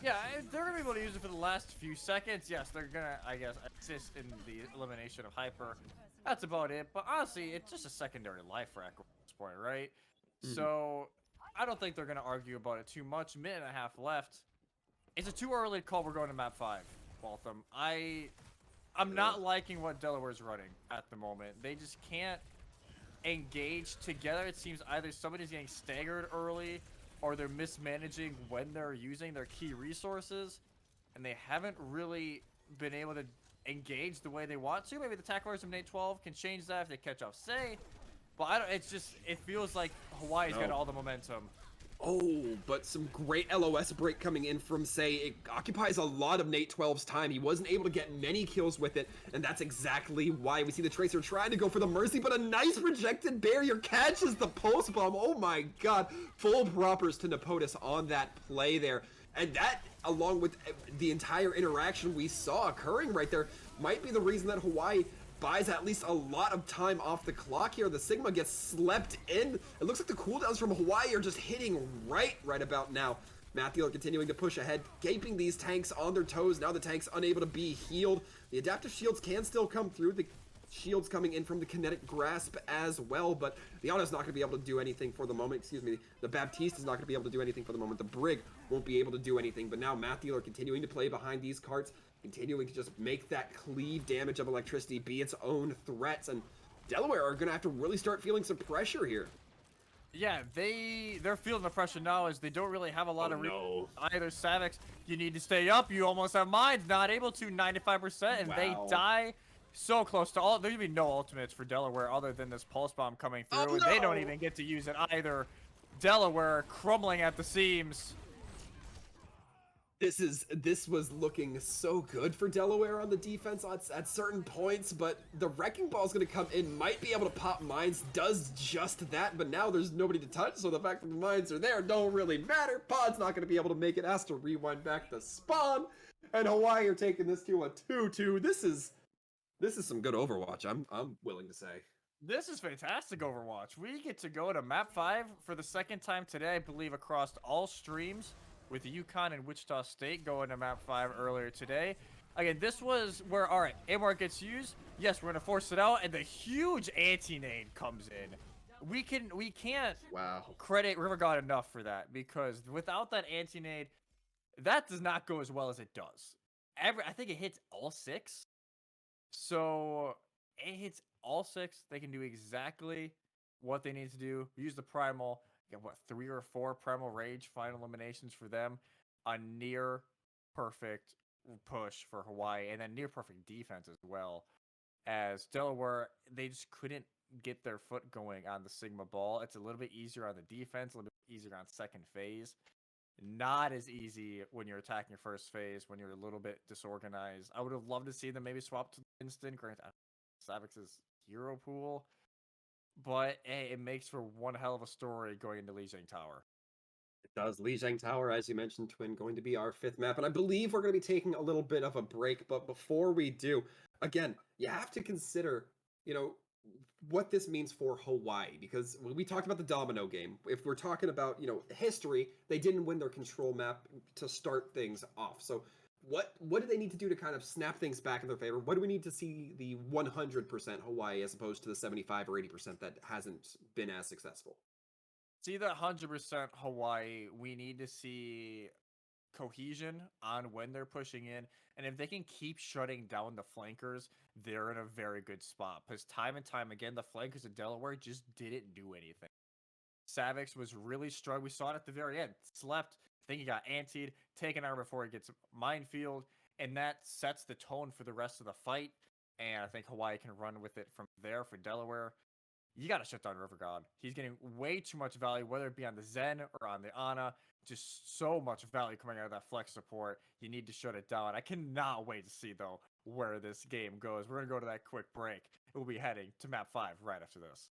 Yeah, they're going to be able to use it for the last few seconds. Yes, they're going to, I guess, assist in the elimination of Hyper. That's about it. But honestly, it's just a secondary life rack at this point, right? So I don't think they're going to argue about it too much. Minute and a half left. It's a too early call. We're going to map 5, Waltham. I'm not liking what Delaware's running at the moment. They just can't engage together. It seems either somebody's getting staggered early or they're mismanaging when they're using their key resources, and they haven't really been able to engage the way they want to. Maybe the tacklers of Nate 12 can change that if they catch up Say, but I don't. It's just, it feels like Hawaii's got all the momentum. Oh, but some great LOS break coming in from Say. It occupies a lot of Nate 12's time. He wasn't able to get many kills with it, and that's exactly why we see the Tracer trying to go for the Mercy, but a nice rejected barrier catches the Pulse Bomb. Oh my god. Full propers to Nepotus on that play there. And that, along with the entire interaction we saw occurring right there, might be the reason that Hawaii buys at least a lot of time off the clock here. The Sigma gets slept in. It looks like the cooldowns from Hawaii are just hitting right about now. Matthew continuing to push ahead, keeping these tanks on their toes. Now the tank's unable to be healed. The adaptive shields can still come through. The shields coming in from the kinetic grasp as well, but the Auto's not going to be able to do anything for the moment. Excuse me. The Baptiste is not going to be able to do anything for the moment. The Brig won't be able to do anything, but now Matthew are continuing to play behind these carts, continuing to just make that cleave damage of electricity be its own threats, and Delaware are going to have to really start feeling some pressure here. Yeah, they're feeling the pressure now as they don't really have a lot of either. Savix, you need to stay up. You almost have mines, not able to 95%, and they die so close to all. There's gonna be no ultimates for Delaware other than this pulse bomb coming through, and they don't even get to use it either. Delaware crumbling at the seams. This was looking so good for Delaware on the defense at certain points, but the Wrecking Ball is going to come in, might be able to pop mines, does just that, but now there's nobody to touch, so the fact that the mines are there don't really matter. Pod's not going to be able to make it, has to rewind back to spawn, and Hawaii are taking this to a 2-2. This is some good Overwatch, I'm willing to say. This is fantastic Overwatch. We get to go to map 5 for the second time today, I believe, across all streams, with UConn and Wichita State going to map 5 earlier today. Again, this was where, all right, AMR gets used. Yes, we're going to force it out, and the huge anti-nade comes in. We can't credit River God enough for that, because without that anti-nade, that does not go as well as it does. I think it hits all 6. So it hits all 6. They can do exactly what they need to do. Use the primal. Get what, 3 or 4 primal rage final eliminations for them. A near perfect push for Hawaii, and then near perfect defense as well. As Delaware, they just couldn't get their foot going on the Sigma ball. It's a little bit easier on the defense, a little bit easier on second phase. Not as easy when you're attacking your first phase, when you're a little bit disorganized. I would have loved to see them maybe swap to instant. Grant Savix's hero pool. But hey, it makes for one hell of a story going into Lijiang Tower. It does. Lijiang Tower, as you mentioned, Twin, going to be our 5th map. And I believe we're going to be taking a little bit of a break. But before we do, again, you have to consider, you know, what this means for Hawaii. Because when we talked about the domino game, if we're talking about, you know, history, they didn't win their control map to start things off. So what do they need to do to kind of snap things back in their favor? What do we need to see the 100% Hawaii as opposed to the 75 or 80% that hasn't been as successful? See that 100% Hawaii, we need to see cohesion on when they're pushing in. And if they can keep shutting down the flankers, they're in a very good spot. Because time and time again, the flankers of Delaware just didn't do anything. Savix was really strong. We saw it at the very end. Slept. I think he got antied, taken out before he gets minefield, and that sets the tone for the rest of the fight. And I think Hawaii can run with it from there for Delaware. You got to shut down River God. He's getting way too much value, whether it be on the Zen or on the Ana. Just so much value coming out of that flex support. You need to shut it down. I cannot wait to see, though, where this game goes. We're going to go to that quick break. We'll be heading to map 5 right after this.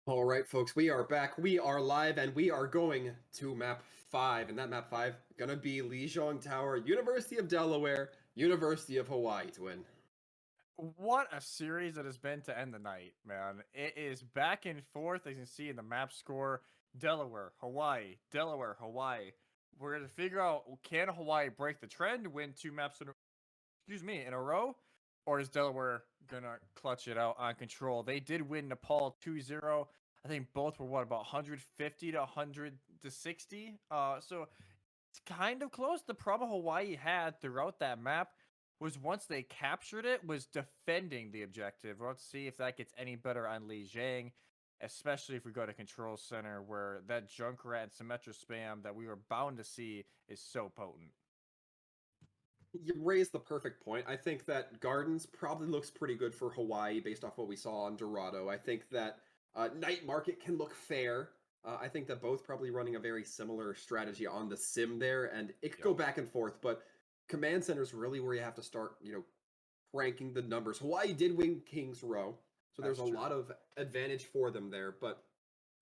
All right, folks, we are back. We are live, and we are going to map 5. And that map 5 gonna be Lijiang Tower, University of Delaware, University of Hawaii to win. What a series it has been to end the night, man. It is back and forth, as you can see in the map score. Delaware, Hawaii, Delaware, Hawaii. We're going to figure out, can Hawaii break the trend, win 2 maps in a row? Or is Delaware going to clutch it out on control? They did win Nepal 2-0. I think both were, about 150 to 100 to 60? So it's kind of close. The problem Hawaii had throughout that map was once they captured it, was defending the objective. Let's see if that gets any better on Lijiang, especially if we go to Control Center, where that Junkrat and Symmetra spam that we were bound to see is so potent. You raised the perfect point. I think that Gardens probably looks pretty good for Hawaii based off what we saw on Dorado. I think that Night Market can look fair. I think that both probably running a very similar strategy on the sim there, and it could go back and forth, but Command Center is really where you have to start, ranking the numbers. Hawaii did win King's Row, so there's a lot of advantage for them there, but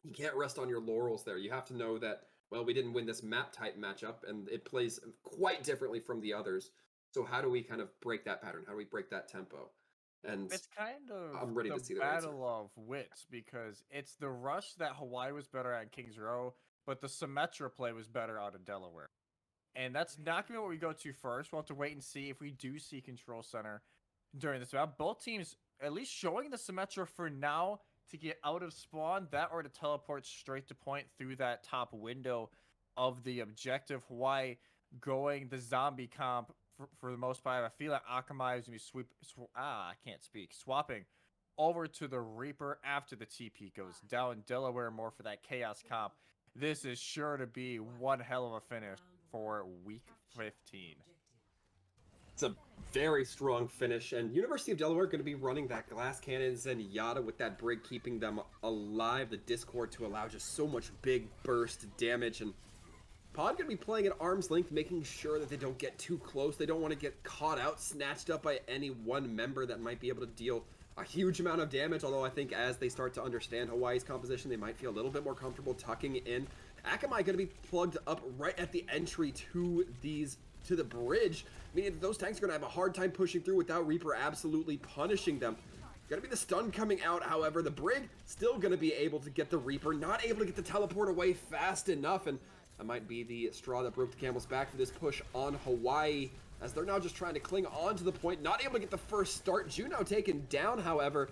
you can't rest on your laurels there. You have to know that, well, we didn't win this map type matchup, and it plays quite differently from the others. So how do we kind of break that pattern? How do we break that tempo? And it's kind of I'm ready the to see the battle of wits, because it's the rush that Hawaii was better at Kings Row, but the Symmetra play was better out of Delaware. And that's not going to be what we go to first. We'll have to wait and see if we do see Control Center during this map. Both teams at least showing the Symmetra for now to get out of spawn, that or to teleport straight to point through that top window of the objective. Hawaii going the zombie comp for the most part. I feel like Akamai is going to be swapping over to the Reaper after the TP goes down. Delaware more for that Chaos comp. This is sure to be one hell of a finish for week 15. It's a very strong finish, and University of Delaware going to be running that glass cannons and Yada with that brig keeping them alive, the Discord to allow just so much big burst damage, and Pod going to be playing at arm's length, making sure that they don't get too close. They don't want to get caught out, snatched up by any one member that might be able to deal a huge amount of damage, although I think as they start to understand Hawaii's composition, they might feel a little bit more comfortable tucking in. Akamai going to be plugged up right at the entry to the bridge, meaning that those tanks are going to have a hard time pushing through without Reaper absolutely punishing them. Going to be the stun coming out, however. The brig still going to be able to get the Reaper, not able to get the teleport away fast enough, and that might be the straw that broke the camel's back for this push on Hawaii, as they're now just trying to cling on to the point, not able to get the first start. Juno taken down, however.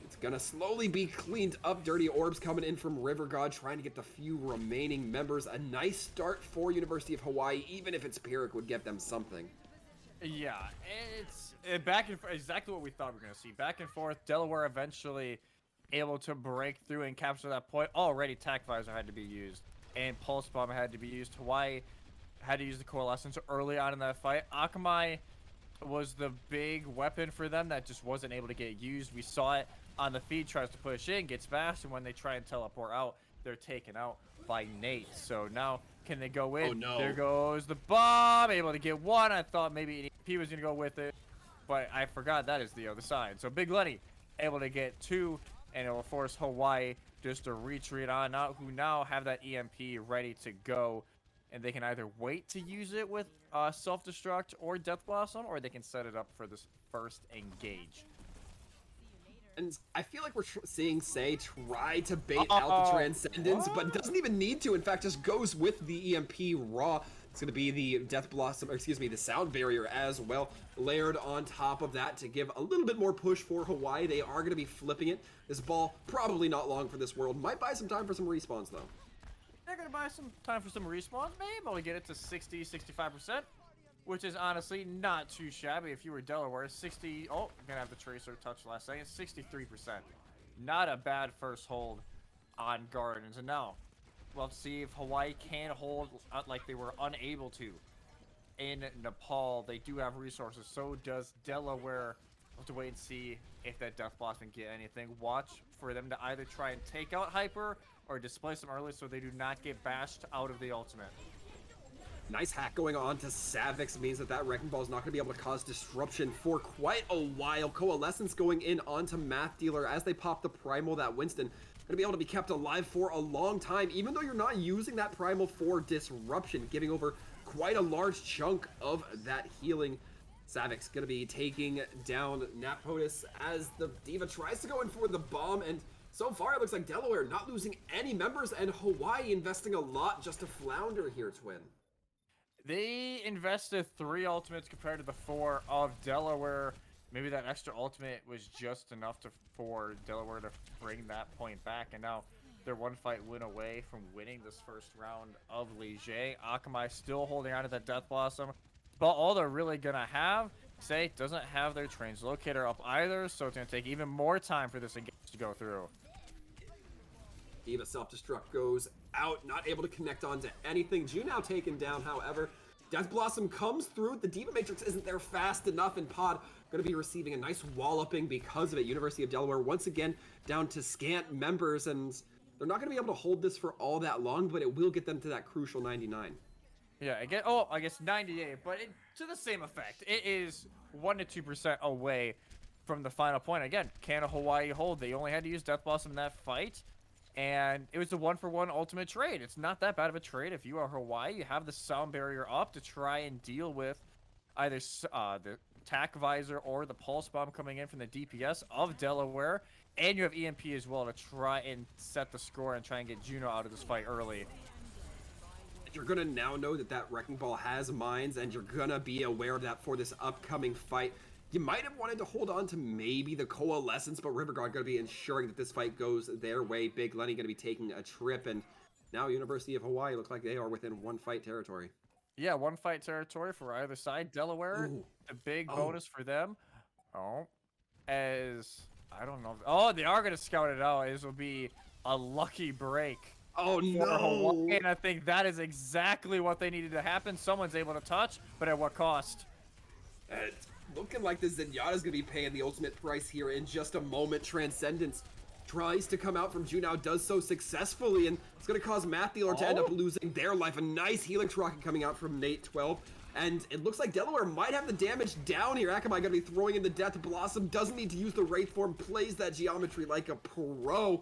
It's gonna slowly be cleaned up. Dirty Orbs coming in from River God, trying to get the few remaining members. A nice start for University of Hawaii, even if it's Pyrrhic would get them something. Yeah, it's back and forth, exactly what we thought we were gonna see. Back and forth. Delaware eventually able to break through and capture that point. Already Tac Visor had to be used, and Pulse Bomb had to be used. Hawaii had to use the Coalescence early on in that fight. Akamai was the big weapon for them that just wasn't able to get used. We saw it on the feed, tries to push in, gets bashed, and when they try and teleport out, they're taken out by Nate. So now, can they go in? Oh, no. There goes the bomb, able to get one. I thought maybe an EP was going to go with it, but I forgot that is the other side. So Big Lenny able to get 2, and it will force Hawaii just to retreat on out, who now have that EMP ready to go. And they can either wait to use it with Self-Destruct or Death Blossom, or they can set it up for this first engage. And I feel like we're seeing Say try to bait out the Transcendence, but doesn't even need to. In fact, just goes with the EMP raw. It's going to be the Death Blossom, or excuse me, the Sound Barrier as well, layered on top of that to give a little bit more push for Hawaii. They are going to be flipping it. This ball, probably not long for this world. Might buy some time for some respawns, though. They're going to buy some time for some respawns. Maybe we'll get it to 60, 65%, which is honestly not too shabby. If you were Delaware, 60, oh, going to have the Tracer touch last second, 63%. Not a bad first hold on Gardens. And now, we'll see if Hawaii can hold like they were unable to in Nepal. They do have resources, so does Delaware. We'll have to wait and see if that Death Blossom can get anything. Watch for them to either try and take out Hyper or displace them early so they do not get bashed out of the ultimate. Nice hack going on to Savix means that Wrecking Ball is not going to be able to cause disruption for quite a while. Coalescence going in onto Math Dealer as they pop the Primal. That Winston going to be able to be kept alive for a long time, even though you're not using that Primal for disruption, giving over quite a large chunk of that healing. Savix going to be taking down Napotis as the D.Va tries to go in for the bomb, and so far it looks like Delaware not losing any members, and Hawaii investing a lot just to flounder here, Twin. They invested 3 ultimates compared to the 4 of Delaware. Maybe that extra ultimate was just enough for Delaware to bring that point back, and now they're 1 fight win away from winning this first round of Ligier. Akamai still holding on to that Death Blossom, but all they're really gonna have, say, doesn't have their translocator up either, so it's gonna take even more time for this engage to go through. D.Va self-destruct goes out, not able to connect onto anything. Junow taken down, however. Death Blossom comes through. The D.Va Matrix isn't there fast enough, and Pod going to be receiving a nice walloping because of it. University of Delaware once again down to scant members, and they're not going to be able to hold this for all that long, but it will get them to that crucial 99. Yeah, I guess 98, but to the same effect. It is 1 to 2% away from the final point. Again, can a Hawaii hold? They only had to use Death Blossom in that fight, and it was a 1-for-1 ultimate trade. It's not that bad of a trade. If you are Hawaii, you have the sound barrier up to try and deal with either the attack visor or the pulse bomb coming in from the DPS of Delaware, and you have EMP as well to try and set the score and try and get Juno out of this fight early. You're going to now know that Wrecking Ball has mines, and you're going to be aware of that for this upcoming fight. You might have wanted to hold on to maybe the Coalescence, but Riverguard going to be ensuring that this fight goes their way. Big Lenny going to be taking a trip, and now University of Hawaii looks like they are within 1 fight territory. Yeah, 1 fight territory for either side. Delaware, a big bonus for them. I don't know. Oh, they are going to scout it out. This will be a lucky break. Oh, no. Hawaii, and I think that is exactly what they needed to happen. Someone's able to touch, but at what cost? It's looking like the Zenyatta's going to be paying the ultimate price here in just a moment. Transcendence tries to come out from Junow, does so successfully, and it's going to cause Math Dealer to end up losing their life. A nice Helix rocket coming out from Nate 12, and it looks like Delaware might have the damage down here. Akamai going to be throwing in the Death Blossom, doesn't need to use the Wraith Form, plays that geometry like a pro.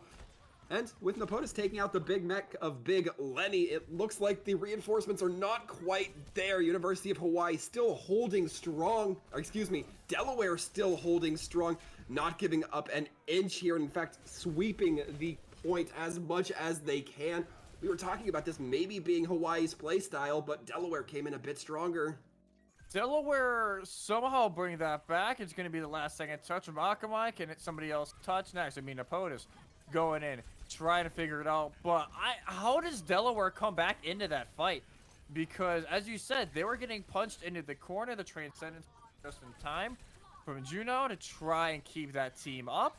And with Napotis taking out the big mech of Big Lenny, it looks like the reinforcements are not quite there. University of Hawaii still holding strong, or excuse me, Delaware still holding strong, not giving up an inch here. In fact, sweeping the point as much as they can. We were talking about this maybe being Hawaii's playstyle, but Delaware came in a bit stronger. Delaware somehow bring that back. It's going to be the last second touch from Akamai. Can somebody else touch next? I mean, Napotis going in, trying to figure it out. But how does Delaware come back into that fight? Because, as you said, they were getting punched into the corner, the Transcendence just in time from Juno to try and keep that team up.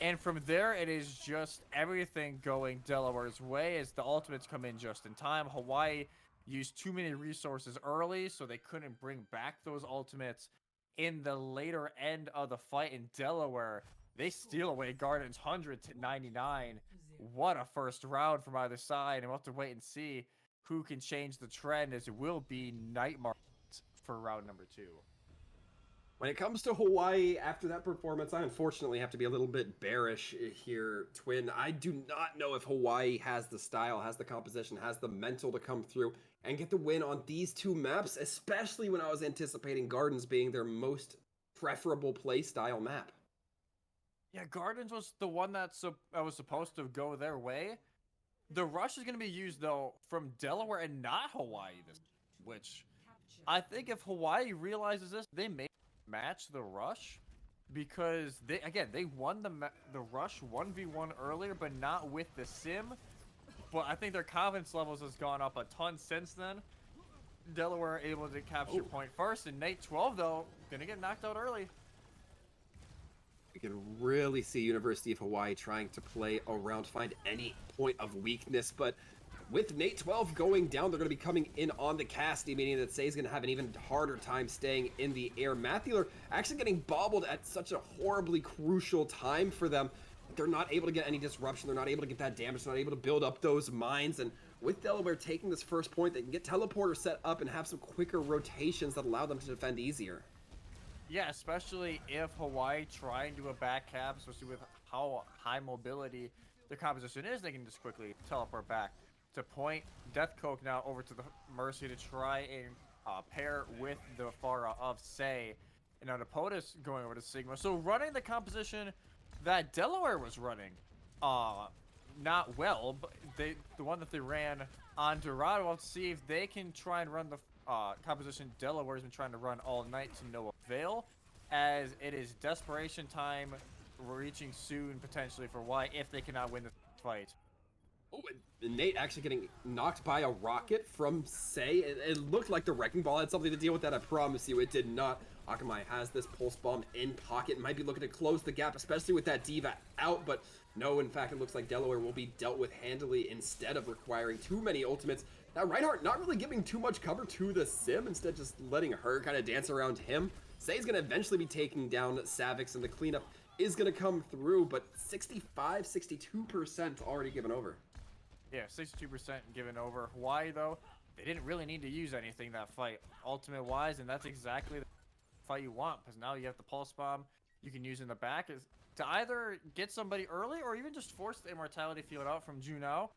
And from there, it is just everything going Delaware's way as the ultimates come in just in time. Hawaii used too many resources early, so they couldn't bring back those ultimates in the later end of the fight. In Delaware, they steal away Garden's 100 to 99. What a first round from either side, and we'll have to wait and see who can change the trend, as it will be Nightmare for round number 2. When it comes to Hawaii, after that performance, I unfortunately have to be a little bit bearish here, Twin. I do not know if Hawaii has the style, has the composition, has the mental to come through and get the win on these 2 maps, especially when I was anticipating Gardens being their most preferable play style map. Yeah, Gardens was the one that was supposed to go their way. The rush is going to be used, though, from Delaware and not Hawaii, which I think if Hawaii realizes this, they may match the rush, because they won the rush 1v1 earlier, but not with the sim. But I think their confidence levels has gone up a ton since then. Delaware able to capture point first, and Nate 12, though, gonna get knocked out early. You can really see University of Hawaii trying to play around, find any point of weakness, but with Nate 12 going down, they're going to be coming in on the Cassidy, meaning that Say's going to have an even harder time staying in the air. Math Dealer actually getting bobbled at such a horribly crucial time for them. They're not able to get any disruption. They're not able to get that damage. They're not able to build up those mines. And with Delaware taking this first point, they can get teleporter set up and have some quicker rotations that allow them to defend easier. Yeah, especially if Hawaii try and do a back cap, especially with how high mobility the composition is, they can just quickly teleport back to point. Death Coke now over to the Mercy to try and pair with the Pharah of Say. And now the POTUS going over to Sigma. So running the composition that Delaware was running, not well, but the one that they ran on Dorado. Let's see if they can try and run the composition Delaware's been trying to run all night to no avail, as it is desperation time reaching soon potentially for Hawaii if they cannot win this fight. Oh, and Nate actually getting knocked by a rocket from Say. It looked like the Wrecking Ball had something to deal with that, I promise you. It did not. Akamai has this pulse bomb in pocket, might be looking to close the gap, especially with that Diva out, but no, in fact, it looks like Delaware will be dealt with handily instead of requiring too many ultimates. Now, Reinhardt not really giving too much cover to the Sim, instead just letting her kind of dance around him. Say's going to eventually be taking down Savix, and the cleanup is going to come through, but 65, 62% already given over. Yeah, 62% given over. Hawaii, though, they didn't really need to use anything that fight, ultimate-wise, and that's exactly the fight you want, because now you have the Pulse Bomb you can use in the back is to either get somebody early or even just force the Immortality field out from Juno.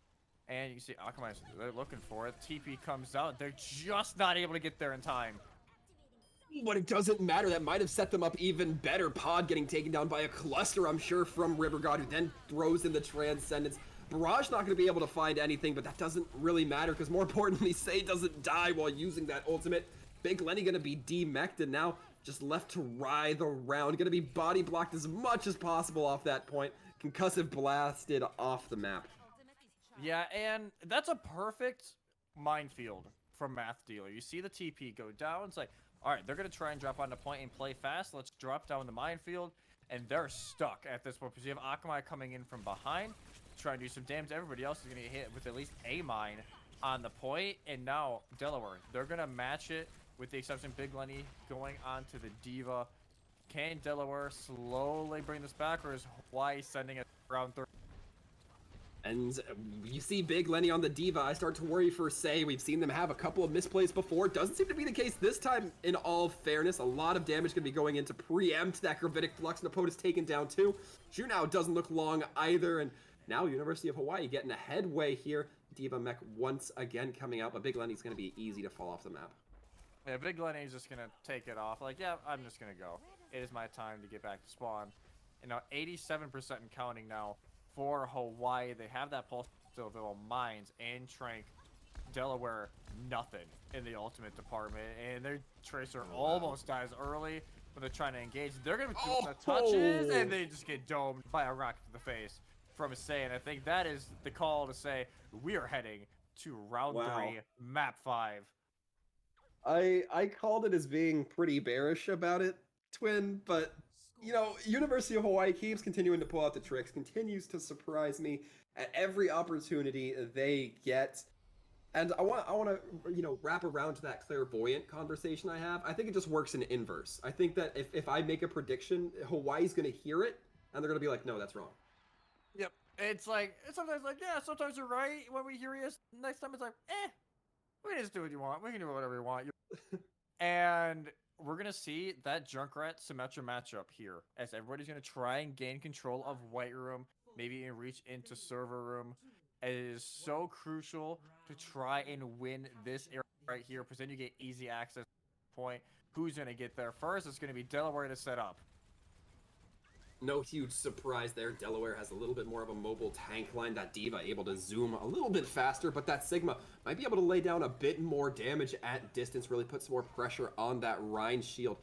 And you can see Akamai, they're looking for it. TP comes out. They're just not able to get there in time. But it doesn't matter. That might have set them up even better. Pod getting taken down by a cluster, I'm sure, from River God, who then throws in the Transcendence. Barrage not going to be able to find anything, but that doesn't really matter, because more importantly, Say doesn't die while using that ultimate. Big Lenny going to be demeched, and now just left to writhe around. Going to be body blocked as much as possible off that point. Concussive blasted off the map. Yeah, and that's a perfect minefield from Math Dealer. You see the TP go down. It's like, all right, they're going to try and drop on the point and play fast. Let's drop down the minefield. And they're stuck at this point because you have Akamai coming in from behind, trying to do some damage. Everybody else is going to get hit with at least a mine on the point. And now Delaware, they're going to match it with the exception Big Lenny going on to the Diva. Can Delaware slowly bring this back, or is Hawaii sending it around 30? And you see Big Lenny on the Diva. I start to worry for Say. We've seen them have a couple of misplays before. Doesn't seem to be the case this time, in all fairness. A lot of damage going to be going in to preempt that Gravitic Flux. Napote is taken down too. Junao doesn't look long either. And now University of Hawaii getting a headway here. Diva mech once again coming out, but Big Lenny's going to be easy to fall off the map. Yeah, Big Lenny's just going to take it off. Like, yeah, I'm just going to go. It is my time to get back to spawn. And now 87% and counting now for Hawaii. They have that Pulse Stillville, Mines, and Trank. Delaware, nothing in the ultimate department. And their Tracer almost dies early when they're trying to engage. They're going to be doing the touches, and they just get domed by a rocket to the face from Say. And I think that is the call to say we are heading to round 3, map 5. I called it as being pretty bearish about it, Twin, but you know, University of Hawaii keeps continuing to pull out the tricks, continues to surprise me at every opportunity they get. And I want to, you know, wrap around to that clairvoyant conversation I have. I think it just works in inverse. I think that if I make a prediction, Hawaii's going to hear it, and they're going to be like, no, that's wrong. Yep. It's like, sometimes like, yeah, sometimes you're right when we hear you. Next time it's like, we can just do what you want. We can do whatever you want. And we're going to see that Junkrat Symmetra matchup here, as everybody's going to try and gain control of White Room, maybe even reach into Server Room. It is so crucial to try and win this area right here, because then you get easy access point. Who's going to get there first? It's going to be Delaware to set up. No huge surprise there. Delaware has a little bit more of a mobile tank line. That Diva able to zoom a little bit faster, but that Sigma might be able to lay down a bit more damage at distance, really put some more pressure on that Rhine shield.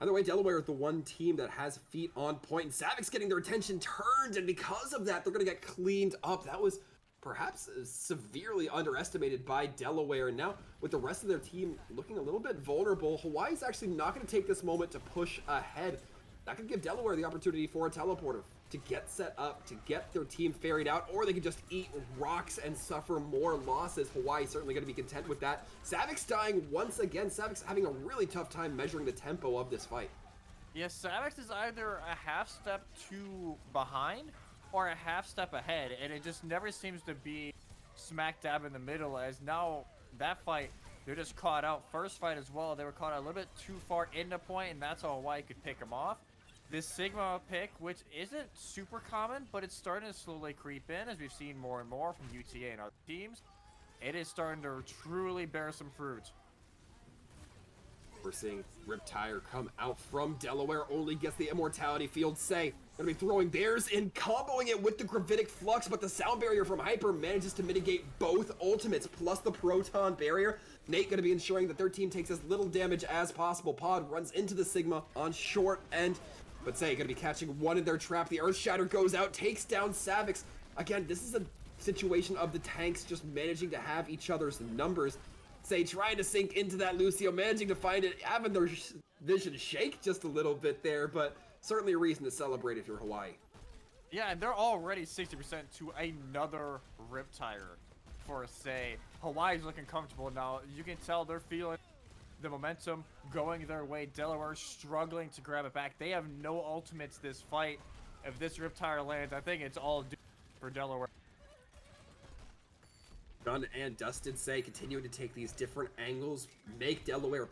Either way, Delaware is the one team that has feet on point, and Savix getting their attention turned, and because of that, they're going to get cleaned up. That was perhaps severely underestimated by Delaware, and now with the rest of their team looking a little bit vulnerable, Hawaii's actually not going to take this moment to push ahead. That could give Delaware the opportunity for a teleporter to get set up, to get their team ferried out, or they could just eat rocks and suffer more losses. Hawaii certainly going to be content with that. Savix dying once again. Savix having a really tough time measuring the tempo of this fight. Yes, Savix is either a half step too behind or a half step ahead, and it just never seems to be smack dab in the middle, as now that fight, they're just caught out. First fight as well, they were caught a little bit too far into point, and that's how Hawaii could pick them off. This Sigma pick, which isn't super common, but it's starting to slowly creep in, as we've seen more and more from UTA and other teams. It is starting to truly bear some fruit. We're seeing Riptire come out from Delaware, only gets the Immortality Field. Say, gonna be throwing theirs in, comboing it with the Gravitic Flux, but the Sound Barrier from Hyper manages to mitigate both ultimates, plus the Proton Barrier. Nate gonna be ensuring that their team takes as little damage as possible. Pod runs into the Sigma on short end, but Say gonna be catching one in their trap. The Earth Shatter goes out, takes down Savix. Again, this is a situation of the tanks just managing to have each other's numbers. Say trying to sink into that Lucio, managing to find it, having their vision shake just a little bit there, but certainly a reason to celebrate if you're Hawaii. Yeah, and they're already 60% to another Riptire for Say. Hawaii's looking comfortable now. You can tell they're feeling the momentum going their way. Delaware struggling to grab it back. They have no ultimates this fight. If this Riptire lands, I think it's all due for Delaware. Gun and Dustin Say continuing to take these different angles, make Delaware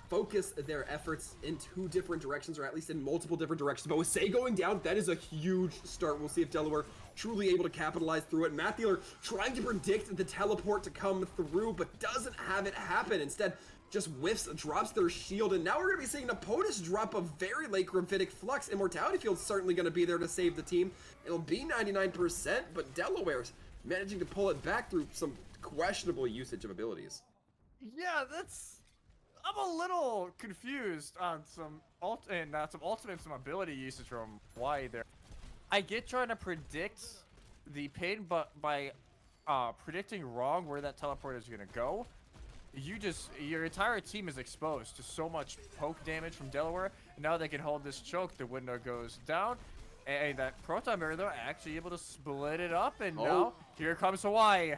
focus their efforts in two different directions, or at least in multiple different directions. But with Say going down, that is a huge start. We'll see if Delaware truly able to capitalize through it. Matthew trying to predict the teleport to come through, but doesn't have it happen. Instead, just whiffs, drops their shield, and now we're going to be seeing a POTUS drop a very late Gravitic Flux. Immortality Field's certainly going to be there to save the team. It'll be 99%, but Delaware's managing to pull it back through some questionable usage of abilities. Yeah, I'm a little confused on some ultimate, some ability usage from Hawaii there. I get trying to predict the pain, but by predicting wrong where that teleport is gonna go, your entire team is exposed to so much poke damage from Delaware. And now they can hold this choke. The window goes down. And that Proton Barrier, they're actually able to split it up, and now here comes Hawaii.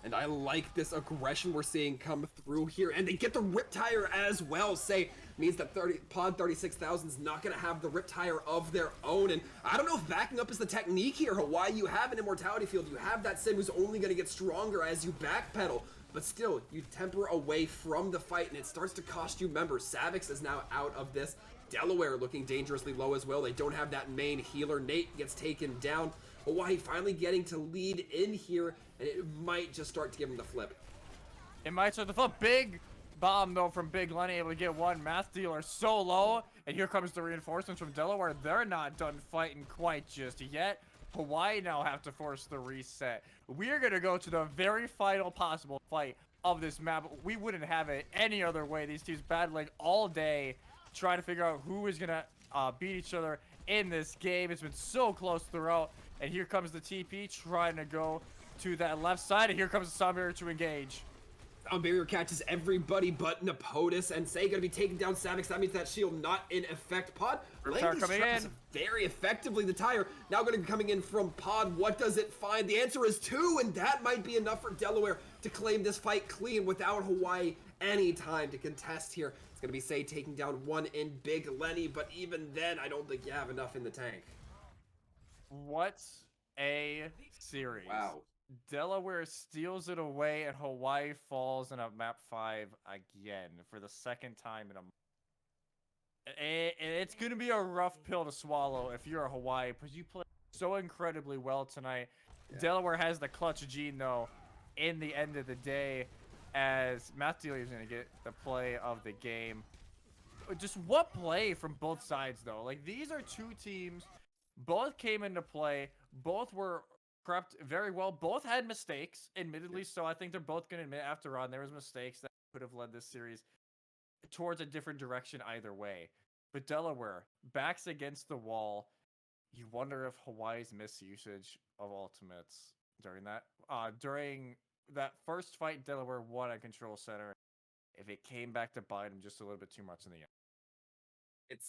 And I like this aggression we're seeing come through here, and they get the Riptire as well. Say means that Pod 36,000 is not going to have the Riptire of their own, and I don't know if backing up is the technique here. Hawaii, you have an Immortality Field, you have that Sim who's only going to get stronger as you backpedal, but still, you temper away from the fight, and it starts to cost you members. Savix is now out of this. Delaware looking dangerously low as well. They don't have that main healer. Nate gets taken down. Hawaii finally getting to lead in here, and it might just start to give him the flip. It might start the flip. Big bomb, though, from Big Lenny, able to get one. Math Dealer so low, and here comes the reinforcements from Delaware. They're not done fighting quite just yet. Hawaii now have to force the reset. We're going to go to the very final possible fight of this map. We wouldn't have it any other way. These teams battling all day, trying to figure out who is going to beat each other in this game. It's been so close throughout. And here comes the TP trying to go to that left side. And here comes the Sound Barrier to engage. Sound Barrier catches everybody but Napotus, and Say gonna be taking down Savix. That means that shield not in effect. Pod laying these traps very effectively. The tire now gonna be coming in from Pod. What does it find? The answer is 2, and that might be enough for Delaware to claim this fight clean without Hawaii any time to contest here. It's gonna be Say taking down one in Big Lenny, but even then, I don't think you have enough in the tank. What a series. Wow. Delaware steals it away, and Hawaii falls in a map 5 again for the second time in a month. It's going to be a rough pill to swallow if you're a Hawaii, because you played so incredibly well tonight. Yeah. Delaware has the clutch gene, though, in the end of the day, as Matt Dealer is going to get the play of the game. Just what play from both sides, though? Like, these are two teams, both came into play, both were prepped very well. Both had mistakes, admittedly, so I think they're both going to admit after on there was mistakes that could have led this series towards a different direction either way. But Delaware, backs against the wall. You wonder if Hawaii's misusage of ultimates during that first fight Delaware won at Control Center, if it came back to bite them just a little bit too much in the end.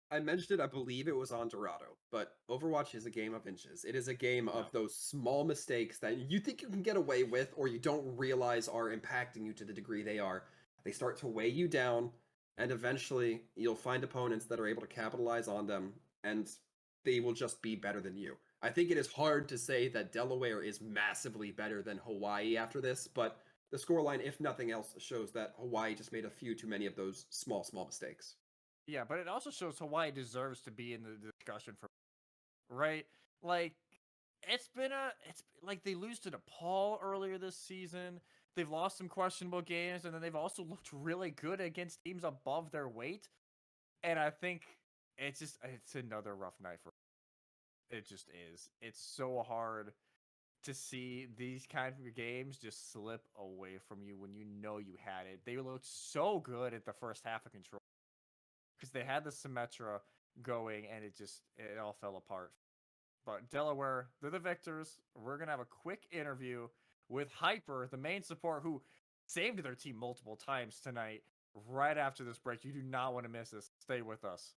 I mentioned it, I believe it was on Dorado, but Overwatch is a game of inches. It is a game of those small mistakes that you think you can get away with, or you don't realize are impacting you to the degree they are. They start to weigh you down, and eventually you'll find opponents that are able to capitalize on them, and they will just be better than you. I think it is hard to say that Delaware is massively better than Hawaii after this, but the scoreline, if nothing else, shows that Hawaii just made a few too many of those small mistakes. Yeah, but it also shows Hawaii deserves to be in the discussion for right. Like it's like they lose to DePaul earlier this season. They've lost some questionable games, and then they've also looked really good against teams above their weight. And I think it's another rough night for it. Just is. It's so hard to see these kind of games just slip away from you when you know you had it. They looked so good at the first half of Control because they had the Symmetra going, and it all fell apart. But Delaware, they're the victors. We're gonna have a quick interview with Hyper, the main support who saved their team multiple times tonight. Right after this break, you do not want to miss this. Stay with us.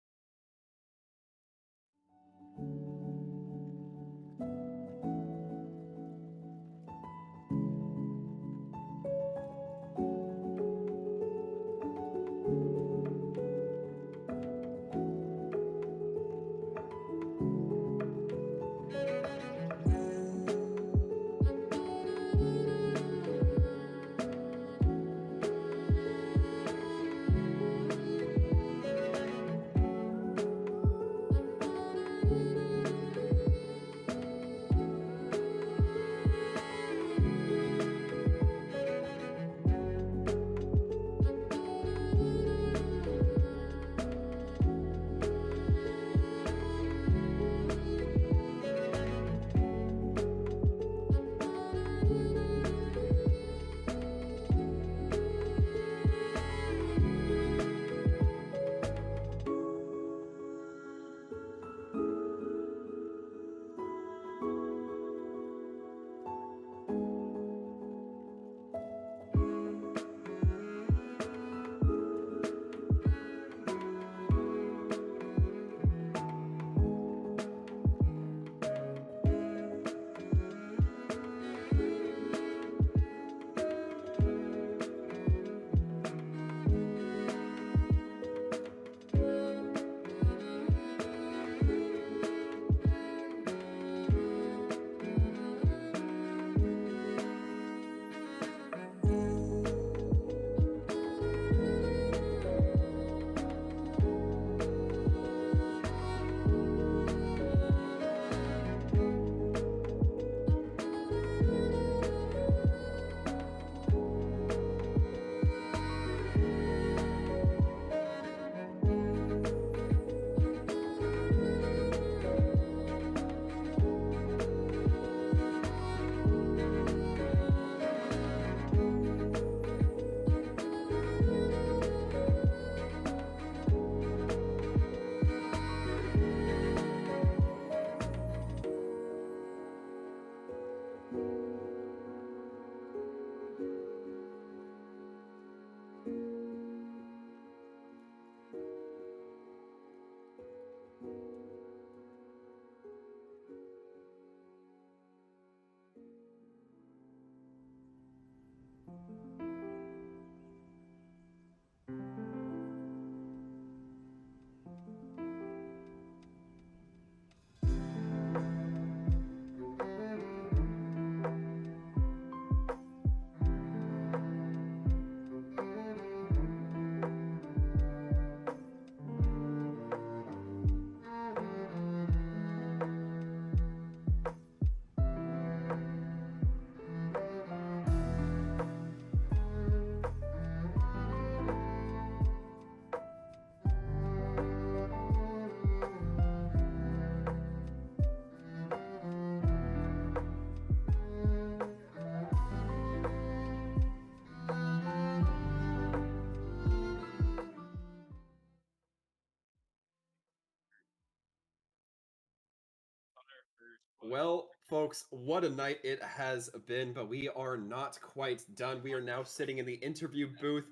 Well, folks, what a night it has been, but we are not quite done. We are now sitting in the interview booth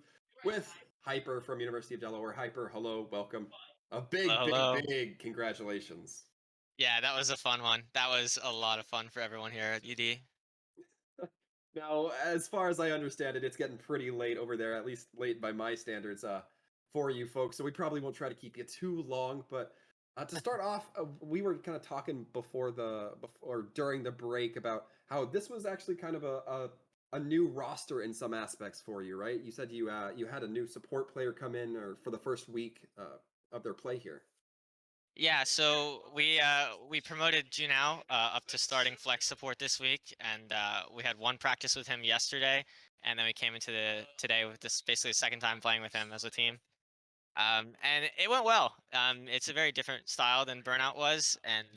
with Hyper from University of Delaware. Hyper, hello, welcome. A Hello, hello. big congratulations. Yeah, that was a fun one. That was a lot of fun for everyone here at UD. Now, as far as I understand it, it's getting pretty late over there, at least late by my standards, for you folks. So we probably won't try to keep you too long, but To start off, we were kind of talking during the break about how this was actually kind of a new roster in some aspects for you, right? You said you had a new support player come in or for the first week of their play here. Yeah, so we promoted Junao up to starting flex support this week, and we had one practice with him yesterday, and then we came into the today with this basically the second time playing with him as a team. And it went well. It's a very different style than Burnout was, and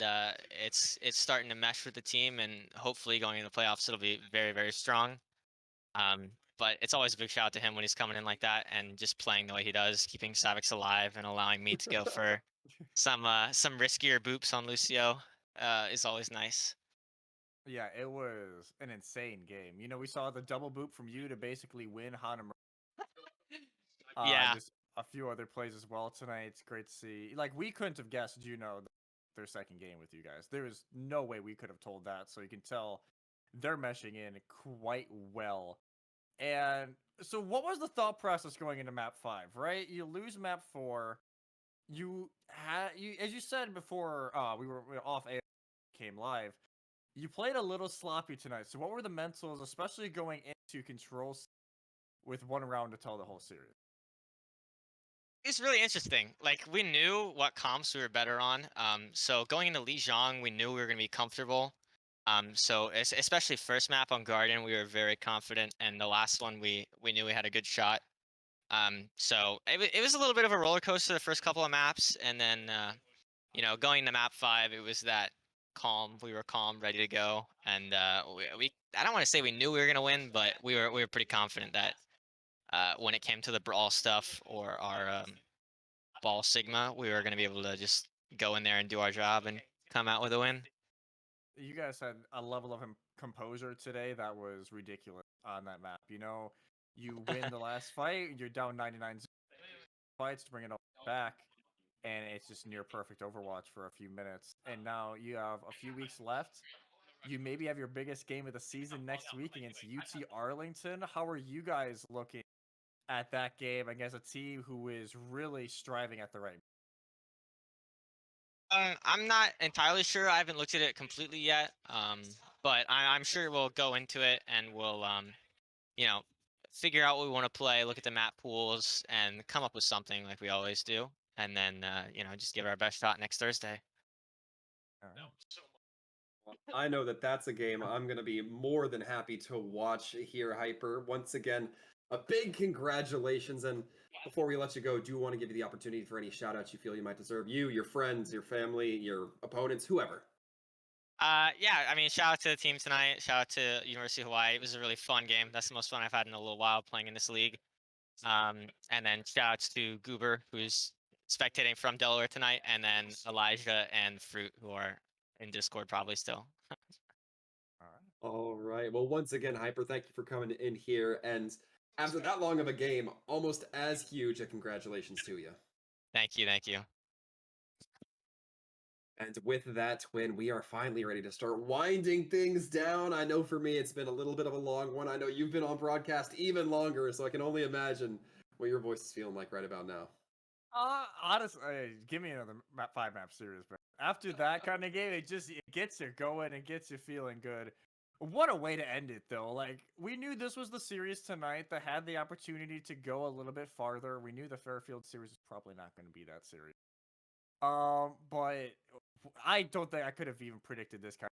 it's starting to mesh with the team, and hopefully going into the playoffs, it'll be very, very strong. Um, but it's always a big shout out to him when he's coming in like that and just playing the way he does, keeping Savix alive and allowing me to go for some riskier boops on Lucio is always nice. Yeah, it was an insane game. You know, we saw the double boop from you to basically win Hanamura. Yeah. Just a few other plays as well tonight. It's great to see. Like, we couldn't have guessed, their second game with you guys. There was no way we could have told that. So you can tell they're meshing in quite well. And so, what was the thought process going into map 5? Right, you lose map 4. As you said before, we were off air, came live. You played a little sloppy tonight. So, what were the mentals, especially going into control with one round to tell the whole series? It's really interesting. Like we knew what comps we were better on. So going into Lijiang, we knew we were going to be comfortable. So especially first map on Guardian, we were very confident, and the last one we knew we had a good shot. So it was a little bit of a roller coaster the first couple of maps, and then going to map 5, it was that calm. We were calm, ready to go, and we I don't want to say we knew we were going to win, but we were pretty confident that when it came to the brawl stuff or our ball sigma, we were going to be able to just go in there and do our job and come out with a win. You guys had a level of composure today that was ridiculous on that map. You win the last fight, you're down 99 fights to bring it all back, and it's just near perfect Overwatch for a few minutes. And now you have a few weeks left. You maybe have your biggest game of the season next week against UT Arlington. How are you guys looking at that game against a team who is really striving at the right? I'm not entirely sure. I haven't looked at it completely yet. But I'm sure we'll go into it and we'll you know, figure out what we want to play, look at the map pools, and come up with something like we always do, and then just give our best shot next Thursday. All right. I know that that's a game I'm going to be more than happy to watch here, Hyper. Once again, a big congratulations. And before we let you go, do want to give you the opportunity for any shout outs you feel you might deserve. You, your friends, your family, your opponents, whoever. Yeah, I mean, shout out to the team tonight. Shout out to University of Hawaii. It was a really fun game. That's the most fun I've had in a little while playing in this league. And then shout outs to Goober, who's spectating from Delaware tonight, and then Elijah and Fruit, who are in Discord probably still. All right. All right. Well, once again, Hyper, thank you for coming in here. And after that long of a game, almost as huge a congratulations to you. Thank you, thank you. And with that, Twin, we are finally ready to start winding things down. I know for me, it's been a little bit of a long one. I know you've been on broadcast even longer, so I can only imagine what your voice is feeling like right about now. Honestly, give me another 5-map series, but after that kind of game, it gets you going and gets you feeling good. What a way to end it, though. Like, we knew this was the series tonight that had the opportunity to go a little bit farther. We knew the Fairfield series was probably not going to be that series. But I don't think I could have even predicted this kind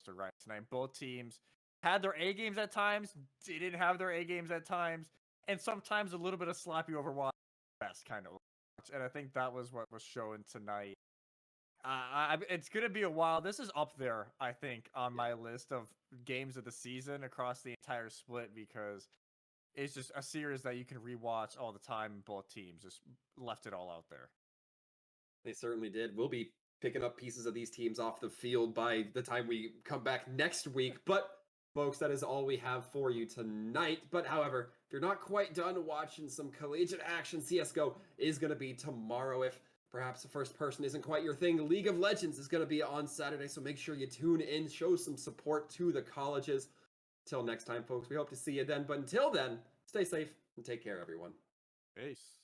of right tonight. Both teams had their A games at times, didn't have their A games at times, and sometimes a little bit of sloppy Overwatch best kind of. And I think that was what was shown tonight. It's gonna be a while. This is up there, I think, on my list of games of the season across the entire split because it's just a series that you can rewatch all the time. Both teams just left it all out there. They certainly did. We'll be picking up pieces of these teams off the field by the time we come back next week. But, folks, that is all we have for you tonight. But, however, if you're not quite done watching some collegiate action, CSGO is going to be tomorrow. If perhaps the first person isn't quite your thing, League of Legends is going to be on Saturday. So make sure you tune in, show some support to the colleges. Till next time, folks, we hope to see you then. But until then, stay safe and take care, everyone. Peace.